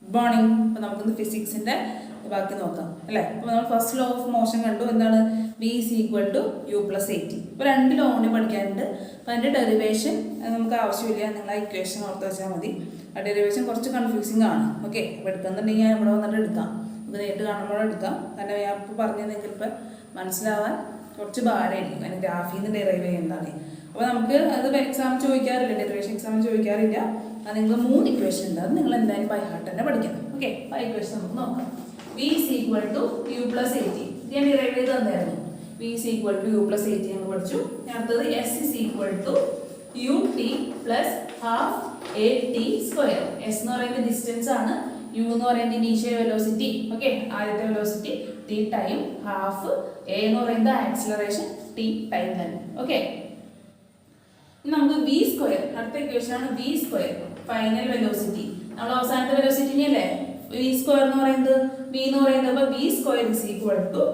Good morning. അപ്പോൾ നമുക്കൊന്ന് ഫിസിക്സിൻ്റെ ബാക്കി നോക്കാം അല്ലേ. അപ്പോൾ നമ്മൾ ഫസ്റ്റ് ലോ ഓഫ് മോഷൻ കണ്ടു. എന്താണ്? V is equal to U plus 80. ഇപ്പോൾ 2 ലോ കൂടി പഠിക്കാനുണ്ട്. അപ്പോൾ അതിൻ്റെ ഡെറിവേഷൻ നമുക്ക് ആവശ്യമില്ല, നിങ്ങൾ ആ ഇക്വേഷൻ ഓർത്ത് വെച്ചാൽ മതി. ആ ഡെറിവേഷൻ കുറച്ച് കൺഫ്യൂസിങ് ആണ്. ഓക്കെ, അപ്പോൾ എടുക്കുന്നുണ്ടെങ്കിൽ ഞാൻ ഇവിടെ വന്നിട്ട് എടുക്കാം, നമുക്ക് നേരിട്ട് കാണുമ്പോൾ എടുക്കാം. കാരണം ഞാൻ ഇപ്പോൾ പറഞ്ഞതെങ്കിൽ ഇപ്പോൾ മനസ്സിലാവാൻ കുറച്ച് ഭാരമായിരിക്കും, അതിന് ഗ്രാഫിൽ നിന്ന് ഡെറൈവ് ചെയ്യുന്നതാണ്. അപ്പോൾ നമുക്ക് അത് എക്സാം ചോദിക്കാറില്ല, ഡെറിവേഷൻ എക്സാം ചോദിക്കാറില്ല. അത് നിങ്ങൾ 3 ഇക്വേഷൻ ഉണ്ട്, അത് നിങ്ങൾ എന്തായാലും ബൈ ഹാർട്ട് തന്നെ പഠിക്കണം. ഓക്കെ, ആ ഇക്വേഷൻ നമുക്ക് നോക്കാം. V is equal to U plus 80 ഞാൻ ഡിറൈവ് ചെയ്ത് തന്നായിരുന്നു. V is equal to U plus 80 നമ്മൾ പഠിച്ചു. അടുത്തത് S is equal to U T plus half A T square. S എന്ന് പറയുന്നത് ഡിസ്റ്റൻസ് ആണ്, യു എന്ന് പറയുന്നത് ഇനീഷ്യൽ വെലോസിറ്റി. ഓക്കെ, ആദ്യത്തെ velocity T time, half A എന്ന് പറയുന്നത് ആക്സിലറേഷൻ ടി ടൈം തന്നെ. ഓക്കെ, നമുക്ക് വി സ്ക്വയർ, അടുത്ത ഇക്വേഷൻ ആണ് വി സ്ക്വയർ, ഫൈനൽ വെലോസിറ്റി. നമ്മൾ അവസാനത്തെ വെലോസിറ്റി അല്ലേ വി സ്ക്വയർ എന്ന് പറയുന്നത്, വി എന്ന് പറയുന്നത്. അപ്പോൾ v square is equal to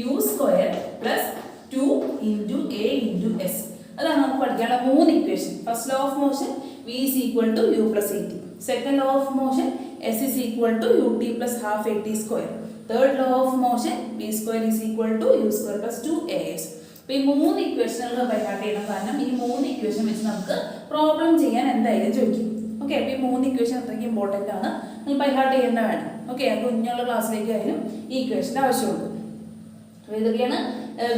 u square plus 2 into a into s. അതാണ് നമുക്ക് പഠിക്കാനുള്ള 3 equation. First law of motion v is equal to U plus 80. Second law of motion s is equal to U T plus half A T square. Third law of motion v square is equal to u square plus 2 a s. അപ്പോൾ ഈ 3 ഇക്വേഷനുകൾ by heart ചെയ്യണം. കാരണം ഈ 3 equation വെച്ച് നമുക്ക് problem ചെയ്യാൻ എന്തായാലും ചോദിക്കും. ഓക്കെ, അപ്പോൾ ഈ 3 ഇക്വേഷൻ അത്രയ്ക്ക് ഇമ്പോർട്ടൻ്റ് ആണ്, നിങ്ങൾ ബൈഹാർട്ട് ചെയ്യേണ്ട വേണം. ഓക്കെ, അത് കുഞ്ഞുള്ള ക്ലാസ്സിലേക്ക് ആയാലും ഈ ഇക്വേഷൻ്റെ ആവശ്യമുണ്ട്. അപ്പോൾ ഇതൊക്കെയാണ്.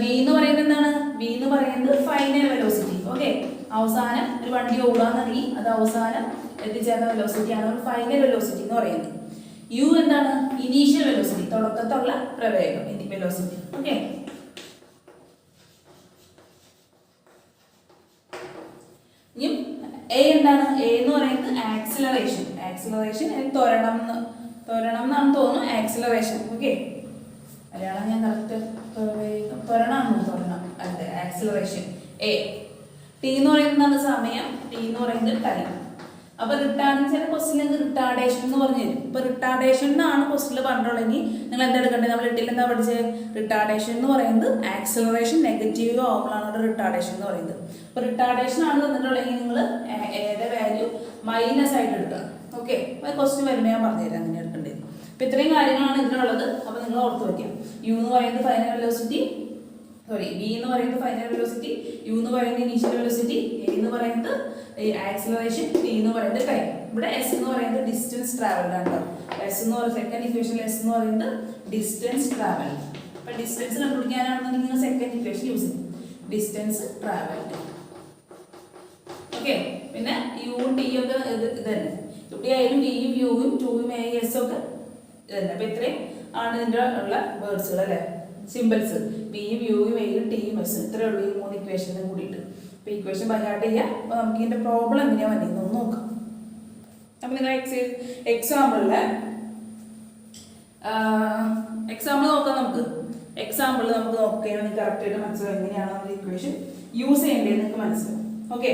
വി എന്ന് പറയുന്നത് എന്താണ്? വി എന്ന് പറയുന്നത് ഫൈനൽ വെലോസിറ്റി. ഓക്കെ, അവസാനം ഒരു വണ്ടി ഓടാന്നുണ്ടെങ്കിൽ അത് അവസാനം എത്തിച്ചേർന്ന വെലോസിറ്റിയാണ് ഫൈനൽ വെലോസിറ്റി എന്ന് പറയുന്നത്. യു എന്താണ്? ഇനീഷ്യൽ വെലോസിറ്റി, തുടക്കത്തുള്ള പ്രവേഗം, വെലോസിറ്റി. ഓക്കെ, ഇനി എ എന്താണ്? എ എന്ന് പറയുന്നത് ആക്സിലറേഷൻ. ആക്സിലറേഷൻ ത്വരണം എന്നാണ് തോന്നുന്നു, ആക്സിലറേഷൻ. ഓക്കെ, മലയാളം ഞാൻ കറക്റ്റ് ത്വരണം അതെ, ആക്സിലറേഷൻ എ. ടി എന്ന് പറയുന്നതാണ് സമയം, ടി എന്ന് പറയുന്നത് ടൈം. അപ്പൊ ചില ക്വസ്റ്റിൽ റിട്ടാർഡേഷൻ എന്ന് പറഞ്ഞു തരും. ഇപ്പൊ റിട്ടാർഡേഷൻ എന്നാണ് ക്വസ്റ്റിൽ പറഞ്ഞിട്ടുള്ളെങ്കിൽ നിങ്ങൾ എന്താ എടുക്കേണ്ടത്? നമ്മൾ 8ൽ എന്താ പഠിച്ചത്? റിട്ടാർഡേഷൻ എന്ന് പറയുന്നത് ആക്സിലറേഷൻ നെഗറ്റീവ് ആവുമ്പോഴാണ് അവിടെ റിട്ടാർഡേഷൻ എന്ന് പറയുന്നത്. അപ്പൊ റിട്ടാർഡേഷൻ ആണ് തന്നിട്ടുള്ളെങ്കിൽ നിങ്ങൾ എയുടെ വാല്യൂ മൈനസ് ആയിട്ട് എടുക്കുക. ഓക്കെ, ക്വസ്റ്റ്യൻ വരുമ്പോൾ ഞാൻ പറഞ്ഞുതരാം അങ്ങനെ എടുക്കേണ്ടത്. അപ്പൊ ഇത്രയും കാര്യങ്ങളാണ് ഇതിനുള്ളത്. അപ്പൊ നിങ്ങൾ ഓർത്ത് വയ്ക്കാം. യു എന്ന് പറയുന്നത് ഫൈനൽ വെലോസിറ്റി, വി എന്ന് പറയുന്നത് ഫൈനൽ വെലോസിറ്റി, യു എന്ന് പറയുന്നത് ഇനീഷ്യൽ വെലോസിറ്റി, എ എന്ന് പറയുന്നത് ആക്സിലറേഷൻ, ടി എന്ന് പറയുന്നത് ടൈം. ഇവിടെ എസ് എന്ന് പറയുന്നത് ഡിസ്റ്റൻസ് ട്രാവൽഡ് ആണ്. എസ് എന്ന് പറയുന്നത് സെക്കൻഡ് ഇക്വേഷൻ, എസ് എന്ന് പറയുന്നത് ഡിസ്റ്റൻസ് ട്രാവൽ. അപ്പൊ ഡിസ്റ്റൻസ് കണ്ടുപിടിക്കാനാണെന്നുണ്ടെങ്കിൽ നിങ്ങൾ സെക്കൻഡ് ഇക്വേഷൻ യൂസ് ചെയ്യും, ഡിസ്റ്റൻസ് ട്രാവൽഡ്. ഓക്കെ, പിന്നെ യു ടി ഒക്കെ ഇത് തന്നെ. ടി ആയാലും വിയും യുവും 2ഉം എ എസ് ഒക്കെ ഇത് തന്നെ. അപ്പൊ ഇത്രയും ആണ് ഇതിൻ്റെ ഉള്ള വേർഡ്സുകൾ അല്ലേ, സിമ്പിൾസ്. വിയും യുവും എയും ടിയും എസ്, ഇത്രയേ ഉള്ളൂ ഈ 3 ഇക്വേഷനും കൂടിയിട്ട്. അപ്പോൾ ഇക്വേഷൻ ബൈഹാർട്ട് ചെയ്യാം. അപ്പോൾ നമുക്ക് ഇതിൻ്റെ പ്രോബ്ലം എങ്ങനെയാണ് വന്നിരുന്നത് ഒന്ന് നോക്കാം. അപ്പോൾ നിങ്ങൾ എക്സാമ്പിൾ നോക്കാം. നമുക്ക് എക്സാമ്പിൾ നമുക്ക് നോക്കുകയാണെങ്കിൽ കറക്റ്റായിട്ട് മനസ്സിലാവും എങ്ങനെയാണ് നമ്മൾ ഇക്വേഷൻ യൂസ് ചെയ്യേണ്ടതെന്ന് നിങ്ങൾക്ക് മനസ്സിലാവും. ഓക്കെ,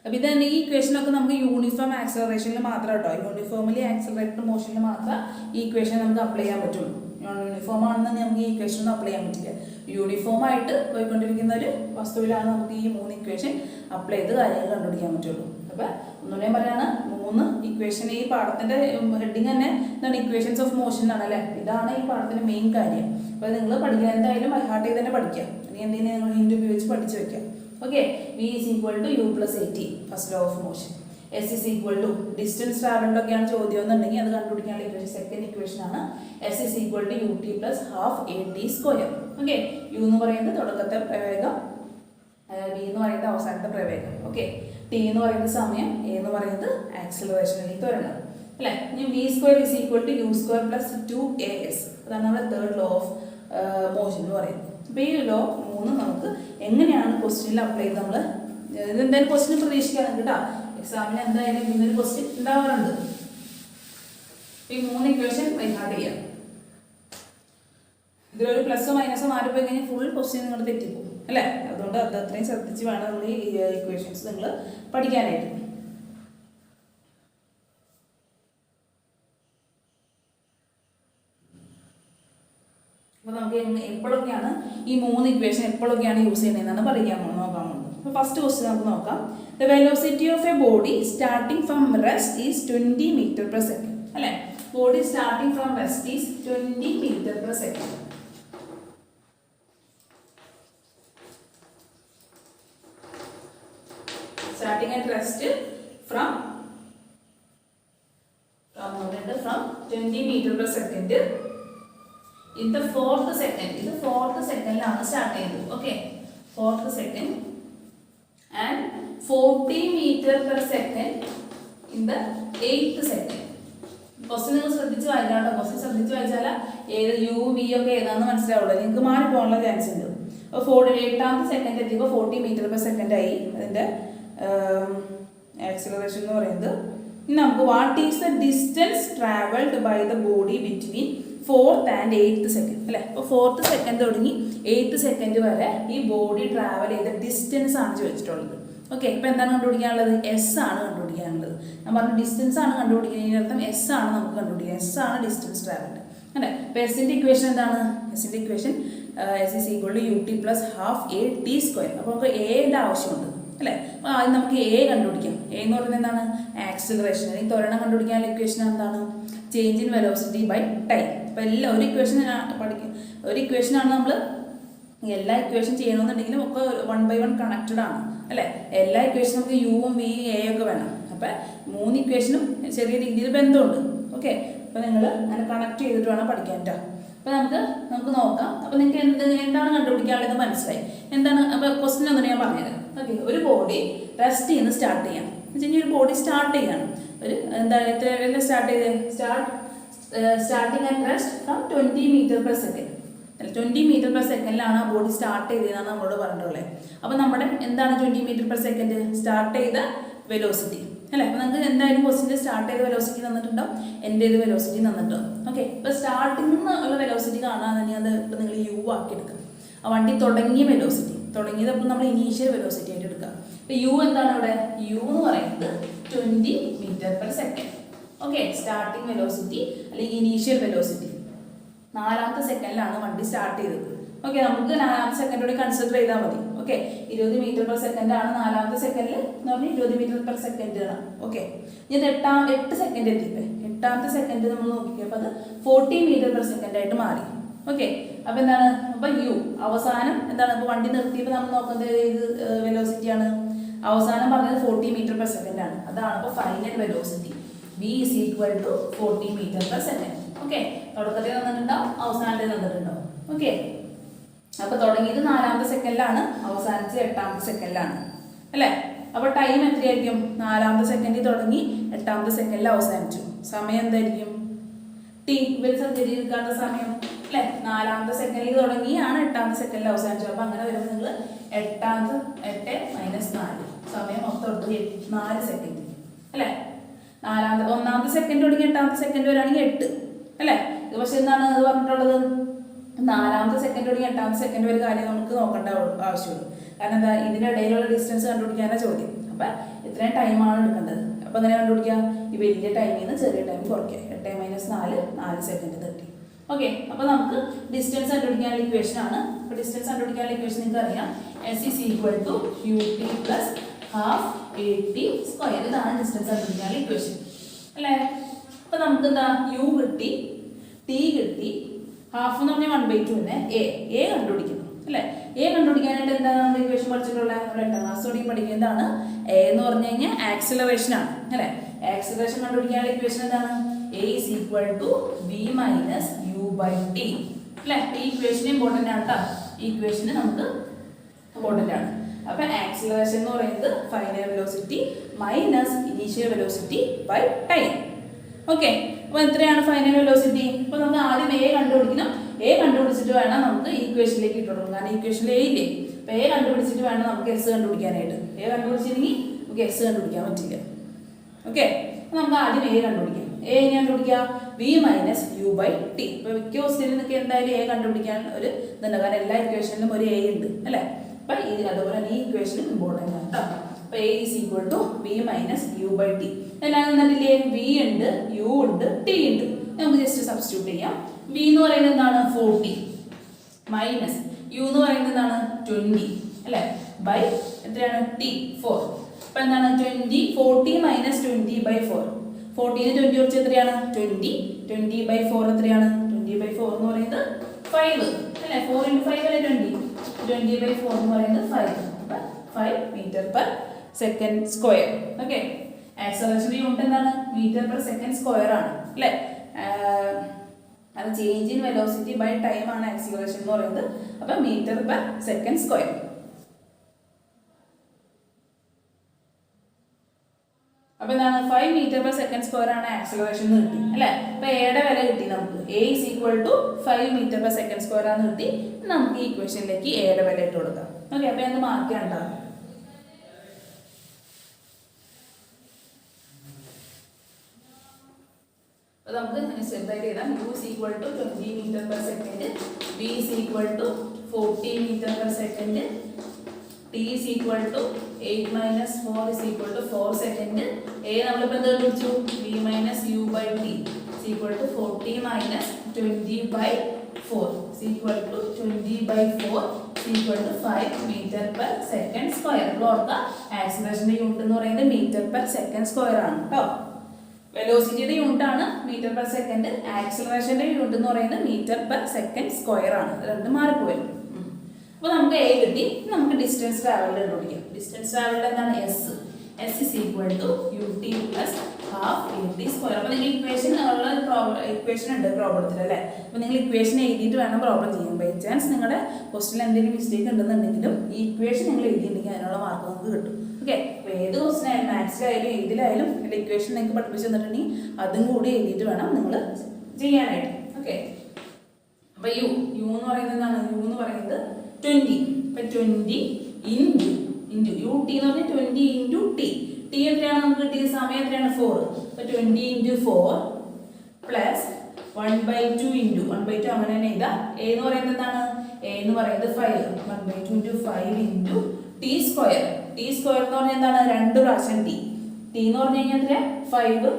അപ്പോൾ ഇത് തന്നെ ഈ ഇക്വേഷനൊക്കെ നമുക്ക് യൂണിഫോം ആക്സിലറേഷനിൽ മാത്രം കേട്ടോ, യൂണിഫോമലി ആക്സിലറേറ്റഡ് മോഷനിൽ മാത്രം ഈ ഇക്വേഷൻ നമുക്ക് അപ്ലൈ ചെയ്യാൻ പറ്റുള്ളൂ. യൂണിഫോം ആണെന്ന് നമുക്ക് ഈ ഇക്വേഷൻ ഒന്നും അപ്ലൈ ചെയ്യാൻ പറ്റില്ല. യൂണിഫോം ആയിട്ട് പോയിക്കൊണ്ടിരിക്കുന്ന ഒരു വസ്തുവിലാണ് നമുക്ക് ഈ 3 ഇക്വേഷൻ അപ്ലൈ ചെയ്ത് കാര്യങ്ങൾ കണ്ടുപിടിക്കാൻ പറ്റുള്ളൂ. അപ്പോൾ ഒന്നുകൂടെ പറയാണ്, 3 ഇക്വേഷൻ ഈ പാഠത്തിൻ്റെ ഹെഡിങ് തന്നെ എന്താണ്? ഇക്വേഷൻസ് ഓഫ് മോഷൻ ആണ് അല്ലേ. ഇതാണ് ഈ പാഠത്തിൻ്റെ മെയിൻ കാര്യം. അപ്പോൾ നിങ്ങൾ പഠിക്കാൻ എന്തായാലും ബൈഹാർട്ട് ചെയ്ത് തന്നെ പഠിക്കാം. അല്ലെങ്കിൽ എന്തെങ്കിലും നിങ്ങൾ ഹിൻഡ് ഉപയോഗിച്ച് പഠിച്ചു വെക്കാം. Okay, v is equal to U plus 80 first law of motion. S is equal to distance travelled ഒക്കെയാണ് ചോദ്യം എന്നുണ്ടെങ്കിൽ അത് കണ്ടുപിടിക്കാനുള്ള ഇക്വേഷൻ സെക്കൻഡ് ഇക്വേഷൻ ആണ്. S is equal to U T plus half A T square. Okay, u എന്ന് പറയുന്നത് തുടക്കത്തെ പ്രവേഗം, V എന്ന് പറയുന്നത് അവസാനത്തെ പ്രവേഗം. ഓക്കെ, ടി എന്ന് പറയുന്നത് സമയം, എ എന്ന് പറയുന്നത് ആക്സിലറേഷൻ അല്ലെങ്കിൽ ത്വരണം അല്ലേ. ഇനി v square is equal to u square plus 2 a s. അതാണ് നമ്മുടെ തേർഡ് ലോ ഓഫ് മോഷൻ എന്ന് പറയുന്നത്. അപ്പോൾ ഈ ലോ 3 നമുക്ക് എങ്ങനെയാണ് ക്വസ്റ്റ്യനിൽ അപ്ലൈ ചെയ്ത് നമ്മൾ ഇതെന്തായാലും ക്വസ്റ്റ്യൻ പ്രതീക്ഷിക്കാറുണ്ട് കേട്ടോ. എക്സാമിന് എന്തായാലും ഇന്നൊരു ക്വസ്റ്റ്യൻ ഉണ്ടാവാറുണ്ട്. ഈ 3 ഇക്വേഷൻ ബൈഹാർട്ട് ചെയ്യാം. ഇതിലൊരു പ്ലസോ മൈനസോ മാറിപ്പോയി കഴിഞ്ഞാൽ ഫുൾ ക്വസ്റ്റ്യൻ നിങ്ങൾ തെറ്റിപ്പോകും അല്ലേ. അതുകൊണ്ട് അത് അത്രയും ശ്രദ്ധിച്ച് വേണം നമ്മൾ ഈ ഇക്വേഷൻസ് നിങ്ങൾ പഠിക്കാനായിട്ട്. അപ്പോൾ നമുക്ക് എപ്പോഴൊക്കെയാണ് ഈ 3 ഇക്വേഷൻ എപ്പോഴൊക്കെയാണ് യൂസ് ചെയ്യുന്നതെന്നാണ് പറയാൻ നോക്കാൻ പോകുന്നത്. അപ്പോൾ ഫസ്റ്റ് ക്വസ്റ്റ്യൻ നമുക്ക് നോക്കാം. The velocity of a body starting from rest is 20 meter per second. അല്ലേ? Body starting from rest is 20 meter per second. Starting at rest from 20 meter per second in the fourth second. ഇത് fourth second ലാണ് start ചെയ്യുന്നത്. Okay, fourth second and 40 meter per second in the 8th second. Question നിങ്ങൾ ശ്രദ്ധിച്ച് വായിക്കാം കേട്ടോ. Question ശ്രദ്ധിച്ച് വായിച്ചാൽ ഏത് യു വി ഒക്കെ ഏതാണെന്ന് മനസ്സിലാവുള്ളൂ. നിങ്ങൾക്ക് മാറി പോകാനുള്ള ചാൻസ് ഉണ്ട്. അപ്പോൾ 8th സെക്കൻഡ് എത്തിയപ്പോൾ 40 meter per second ആയി അതിൻ്റെ ആക്സിലറേഷൻ എന്ന് പറയുന്നത്. ഇനി നമുക്ക് what is the distance travelled by the body between 4th and 8th second അല്ലേ? അപ്പോൾ 4th സെക്കൻഡ് തുടങ്ങി 8th സെക്കൻഡ് വരെ ഈ ബോഡി ട്രാവൽ ചെയ്ത ഡിസ്റ്റൻസ് ആണ് ചോദിച്ചിട്ടുള്ളത്. ഓക്കെ, ഇപ്പോൾ എന്താണ് കണ്ടുപിടിക്കാനുള്ളത്? എസ് ആണ് കണ്ടുപിടിക്കാനുള്ളത്. ഞാൻ പറഞ്ഞു ഡിസ്റ്റൻസ് ആണ് കണ്ടുപിടിക്കുന്നതിന് അർത്ഥം എസ് ആണ് നമുക്ക് കണ്ടുപിടിക്കുക. എസ് ആണ് ഡിസ്റ്റൻസ് ട്രാവൽഡ് അല്ലേ? അപ്പോൾ എസിൻ്റെ ഇക്വേഷൻ എന്താണ്? എസിൻ്റെ equation s is equal to U T plus half A T square. അപ്പോൾ നമുക്ക് എയുടെ ആവശ്യമുണ്ട് അല്ലേ? അപ്പോൾ ആദ്യം നമുക്ക് എ കണ്ടുപിടിക്കാം. എ എന്ന് പറയുന്നത് എന്താണ്? ആക്സിലറേഷൻ. ഈ ത്വരണം കണ്ടുപിടിക്കാനുള്ള ഇക്വേഷൻ എന്താണ്? Change in velocity by time. അപ്പോൾ എല്ലാം ഒരു ഇക്വേഷൻ പഠിക്കും. ഒരു ഇക്വേഷനാണ് നമ്മൾ എല്ലാ ഇക്വേഷൻ ചെയ്യണമെന്നുണ്ടെങ്കിലും ഒക്കെ 1 by 1 കണക്റ്റഡ് ആണ് അല്ലേ? എല്ലാ ഇക്വേഷനും നമുക്ക് യുവും വി എ ഒക്കെ വേണം. അപ്പം 3 ഇക്വേഷനും ചെറിയ രീതിയിൽ ബന്ധമുണ്ട്. ഓക്കെ, അപ്പോൾ നിങ്ങൾ അങ്ങനെ കണക്ട് ചെയ്തിട്ട് വേണം പഠിക്കാൻ കേട്ടോ. അപ്പോൾ നമുക്ക് നോക്കാം. അപ്പോൾ നിങ്ങൾക്ക് എന്താണ് കണ്ടുപിടിക്കാനുള്ളത് മനസ്സിലായി എന്താണ്? അപ്പോൾ ക്വസ്റ്റ്യൻ ഒന്നും ഞാൻ പറഞ്ഞുതരാം. ഓക്കെ, ഒരു ബോഡി റെസ്റ്റ് ചെയ്യുന്ന സ്റ്റാർട്ട് ചെയ്യാം എന്ന് വെച്ചാൽ ഒരു ബോഡി സ്റ്റാർട്ട് ചെയ്യാണ്. ഒരു എന്താ എത്ര സ്റ്റാർട്ട് ചെയ്തത്? Starting at rest from 20 meter per second. 20 meter per second-ലാണ് ആ ബോഡി സ്റ്റാർട്ട് ചെയ്തതെന്നാണ് നമ്മളോട് പറഞ്ഞിട്ടുള്ളത്. അപ്പോൾ നമ്മുടെ എന്താണ് 20 meter per second സ്റ്റാർട്ട് ചെയ്ത വെലോസിറ്റി അല്ലേ? അപ്പോൾ നമുക്ക് എന്തായാലും ക്വസ്റ്റ്യൻ്റെ സ്റ്റാർട്ട് ചെയ്ത വെലോസിറ്റി തന്നിട്ടുണ്ടോ, എൻ്റെ ഇത് വെലോസിറ്റി തന്നിട്ടുണ്ടോ. ഓക്കെ, ഇപ്പോൾ സ്റ്റാർട്ടിംഗ് ഉള്ള വെലോസിറ്റി കാണാമെന്നുണ്ടെങ്കിൽ അത് ഇപ്പോൾ നിങ്ങൾ യു ആക്കി എടുക്കുക. ആ വണ്ടി തുടങ്ങിയ വെലോസിറ്റി തുടങ്ങിയത് അപ്പോൾ നമ്മൾ ഇനീഷ്യൽ വെലോസിറ്റി ആയിട്ട് എടുക്കുക. അപ്പോൾ യു എന്താണ് ഇവിടെ? യു എന്ന് പറയുന്നത് 20 meter per second. Okay, starting velocity അല്ലെങ്കിൽ ഇനീഷ്യൽ വെലോസിറ്റി 4th സെക്കൻഡിലാണ് വണ്ടി സ്റ്റാർട്ട് ചെയ്തത്. ഓക്കെ, നമുക്ക് 4th സെക്കൻഡോടെ കൺസിഡർ ചെയ്താൽ മതി. ഓക്കെ, 20 meter per second ആണ് 4th സെക്കൻഡിൽ എന്ന് പറഞ്ഞാൽ 20 meter per second ആണ്. ഓക്കെ, ഇത് 8 സെക്കൻഡ് എത്തിയപ്പോൾ 8th സെക്കൻഡ് നമ്മൾ നോക്കിയപ്പോൾ അത് 40 meter per second ആയിട്ട് മാറി. ഓക്കെ, അപ്പോൾ എന്താണ്? അപ്പോൾ യു അവസാനം എന്താണ്? ഇപ്പോൾ വണ്ടി നിർത്തിയപ്പോൾ നമ്മൾ നോക്കുന്നത് ഏത് വെലോസിറ്റിയാണ്? അവസാനം പറഞ്ഞത് 40 meter per second ആണ്. അതാണ് അപ്പോൾ final velocity v is equal to 40 meter per second. Okay, തുടക്കത്തിൽ തന്നിട്ടുണ്ടാവും, അവസാനത്തിൽ തന്നിട്ടുണ്ടാവും. ഓക്കെ, അപ്പോൾ തുടങ്ങിയത് 4th സെക്കൻഡിലാണ്, അവസാനിച്ചത് 8th സെക്കൻഡിലാണ് അല്ലേ? അപ്പോൾ ടൈം എത്രയായിരിക്കും? 4th സെക്കൻഡിൽ തുടങ്ങി 8th സെക്കൻഡിൽ അവസാനിച്ചു. സമയം എന്തായിരിക്കും? ടി ഇവർ സഞ്ചരിക്കാത്ത സമയം അല്ലേ? 4th സെക്കൻഡിൽ തുടങ്ങിയാണ് 8th സെക്കൻഡിൽ അവസാനിച്ചു. അപ്പോൾ അങ്ങനെ വരുമ്പോൾ നിങ്ങൾ 8 - 4 സമയം മൊത്തം 4 സെക്കൻഡ് അല്ലേ? 1th സെക്കൻഡ് തുടങ്ങി 8th സെക്കൻഡ് വരാണെങ്കിൽ 8 അല്ലേ? ഇത് പക്ഷെ എന്താണ് അത് പറഞ്ഞിട്ടുള്ളത്? 4th സെക്കൻഡ് തുടങ്ങി 8th സെക്കൻഡ് വരെ കാര്യം നമുക്ക് നോക്കേണ്ട ആവശ്യമുള്ളൂ. കാരണം എന്താ? ഇതിനിടയിലുള്ള ഡിസ്റ്റൻസ് കണ്ടുപിടിക്കാനാണ് ചോദ്യം. അപ്പം ഇത്രയും ടൈമാണ് എടുക്കേണ്ടത്. അപ്പോൾ അങ്ങനെ കണ്ടുപിടിക്കുക? ഈ വലിയ ടൈമിൽ നിന്ന് ചെറിയ ടൈം കുറയ്ക്കുക. 8 - 4 സെക്കൻഡ് 30. ഓക്കെ, അപ്പോൾ നമുക്ക് ഡിസ്റ്റൻസ് കണ്ടുപിടിക്കാനുള്ള ഇക്വേഷൻ ആണ്. അപ്പോൾ ഡിസ്റ്റൻസ് കണ്ടുപിടിക്കാനുള്ള ഇക്വേഷൻ നിങ്ങൾക്ക് അറിയാം. S is equal to U T plus half A T square. ഇതാണ് ഡിസ്റ്റൻസ് കണ്ടുപിടിക്കാനുള്ള ഇക്വേഷൻ അല്ലേ? അപ്പോൾ നമുക്ക് എന്താ? യു കിട്ടി, ടി കിട്ടി, ഹാഫ് എന്ന് പറഞ്ഞാൽ 1/2 തന്നെ എ കണ്ടുപിടിക്കുന്നു അല്ലേ? എ കണ്ടുപിടിക്കാനായിട്ട് എന്താണ് നമ്മൾ ഇക്വേഷൻ പഠിച്ചിട്ടുള്ളത്? നമ്മുടെ 8th ക്ലാസ്സോടെ പഠിക്കുന്നതാണ്. എ എന്ന് പറഞ്ഞു കഴിഞ്ഞാൽ ആക്സിലറേഷൻ ആണ് അല്ലേ? ആക്സിലറേഷൻ കണ്ടുപിടിക്കാനുള്ള ഇക്വേഷൻ എന്താണ്? A is equal to v minus u by t അല്ലേ? ഈ ഇക്വേഷൻ ഇമ്പോർട്ടൻ്റ് ആണ് കേട്ടോ. ഈ ഇക്വേഷന് നമുക്ക് ഇമ്പോർട്ടൻ്റ് ആണ്. അപ്പോൾ ആക്സിലറേഷൻ എന്ന് പറയുന്നത് final velocity minus initial velocity by time. Okay, അപ്പോൾ എത്രയാണ് ഫൈനൽ വെലോസിറ്റി? അപ്പോൾ നമുക്ക് ആദ്യം എ കണ്ടുപിടിക്കണം. എ കണ്ടുപിടിച്ചിട്ട് വേണം നമുക്ക് ഈക്വേഷനിലേക്ക് ഇട്ട് കൊടുക്കണം. കാരണം ഈക്വേഷനിൽ എ ഇല്ലേ? അപ്പോൾ എ കണ്ടുപിടിച്ചിട്ട് വേണം നമുക്ക് എസ് കണ്ടുപിടിക്കാനായിട്ട്. എ കണ്ടുപിടിച്ചില്ലെങ്കിൽ നമുക്ക് എസ് കണ്ടുപിടിക്കാൻ പറ്റില്ല. ഓക്കെ, അപ്പോൾ നമുക്ക് ആദ്യം എ കണ്ടുപിടിക്കാം. എ എങ്ങനെ കണ്ടുപിടിക്കുക? V minus u by t. ഇപ്പോൾ മിക്ക ക്വസ്റ്റ്യനിൽ നിന്നൊക്കെ എന്തായാലും എ കണ്ടുപിടിക്കാൻ ഒരു ഇതുണ്ട്. കാരണം എല്ലാ ഇക്വേഷനിലും ഒരു എ ഉണ്ട് അല്ലേ? അപ്പം അതുപോലെ ഈ ഇക്വേഷനും ഇമ്പോർട്ടൻ്റ് ആണ് കേട്ടോ. അപ്പോൾ a is equal to v minus u by t. എല്ലാം തന്നിട്ടില്ലേ? വി ഉണ്ട്, യു ഉണ്ട്, ടി ഉണ്ട്. നമുക്ക് ജസ്റ്റ് സബ്സ്റ്റിറ്റ്യൂട്ട് ചെയ്യാം. വി എന്ന് പറയുന്നത് എന്താണ്? 40 മൈനസ് യു എന്ന് പറയുന്നത് എന്താണ്? 20 അല്ലേ? ബൈ എത്രയാണ്? ടി 4. അപ്പോൾ എന്താണ്? 40 - 20 / 4. 14 20 കുറച്ച് എത്രയാണ് 20. 20/4 എത്രയാണ് 20/4 എന്ന് പറയുന്നത് 5 അല്ലേ. 4 × 5 അല്ലേ 20. 20/4 എന്ന് പറയുന്നത് 5. അപ്പം 5 m/s². ഓക്കെ. ആക്സലറേഷൻ്റെ യൂണിറ്റ് എന്താണ് m/s² ആണ് അല്ലേ. അത് change in velocity by time ആണ് ആക്സിലറേഷൻ എന്ന് പറയുന്നത്. അപ്പം m/s². അപ്പോൾ എന്താണ് 5 m/s² ആണ് ആക്സിലറേഷൻ എന്ന് കിട്ടി അല്ലേ. അപ്പോൾ എയുടെ വില കിട്ടി നമുക്ക്. A = 5 m/s² ആണെന്ന് കിട്ടി. നമുക്ക് ഈ ഇക്വേഷനിലേക്ക് എയുടെ വില ഇട്ട് കൊടുക്കാം. ഓക്കെ. അപ്പോൾ എന്ത് മാർക്കാണ്ടാവും. അപ്പോൾ നമുക്ക് ചെറുതായിട്ട് എഴുതാം. U = 20 m/s, V = 40 m/s, T = 8 - 4 = 4 seconds. A നമ്മളിപ്പോൾ എന്ത് കണ്ടുപിടിച്ചു V - U/T = 40 - 20/4 20/4 5 m/s². അപ്പോൾ ഓർക്കുക ആക്സിലറേഷൻ്റെ യൂണിറ്റ് എന്ന് പറയുന്നത് m/s² ആണ് കേട്ടോ. വെലോസിറ്റിയുടെ യൂണിറ്റ് ആണ് m/s. ആക്സിലറേഷൻ്റെ യൂണിറ്റ് എന്ന് പറയുന്നത് m/s² ആണ്. രണ്ടും മാറിപ്പോയി. അപ്പോൾ നമുക്ക് എ കിട്ടി. നമുക്ക് ഡിസ്റ്റൻസ് ട്രാവൽഡ് കണ്ടുപിടിക്കാം. ഡിസ്റ്റൻസ് ട്രാവൽഡ് എന്താണ് S = UT + ½ AT². അപ്പോൾ നിങ്ങൾ ഇക്വേഷൻ ഉണ്ട് പ്രോബ്ലത്തിൽ അല്ലേ. അപ്പോൾ നിങ്ങൾ ഇക്വേഷൻ എഴുതിയിട്ട് വേണം പ്രോബ്ലം ചെയ്യാൻ. ബൈ ചാൻസ് നിങ്ങളുടെ ക്വസ്റ്റിനിൽ എന്തെങ്കിലും മിസ്റ്റേക്ക് ഉണ്ടെന്നുണ്ടെങ്കിലും ഈ ഇക്വേഷൻ നിങ്ങൾ എഴുതിയിട്ടുണ്ടെങ്കിൽ അതിനുള്ള മാർക്ക് നമുക്ക് കിട്ടും. ഓക്കെ. അപ്പോൾ ഏത് ക്വസ്റ്റൻ ആയാലും മാത്സിലായാലും ഏതിലായാലും അതിൻ്റെ ഇക്വേഷൻ നിങ്ങൾക്ക് പഠിപ്പിച്ച് തന്നിട്ടുണ്ടെങ്കിൽ അതും കൂടി എഴുതിയിട്ട് വേണം നിങ്ങൾ ചെയ്യാനായിട്ട്. ഓക്കെ. അപ്പോൾ യു എന്ന് പറയുന്നത് എന്താണ് U എന്ന് പറയുന്നത് 20. ഇപ്പം 20 ഇൻറ്റു UT എന്ന് പറഞ്ഞാൽ 20 × T. T എത്രയാണ് നമുക്ക് കിട്ടിയത് സമയം എത്രയാണ് 4. അപ്പോൾ 20 × 4 പ്ലസ് 1/2 × 1/2 അങ്ങനെ തന്നെ എഴുതാം. A എന്ന് പറയുന്നത് എന്താണ് A എന്ന് പറയുന്നത് 5. 1/2 × 5 × T². T² എന്ന് പറഞ്ഞാൽ എന്താണ് 2 പ്രാവശ്യം T. T എന്ന് പറഞ്ഞു കഴിഞ്ഞാൽ എത്ര 5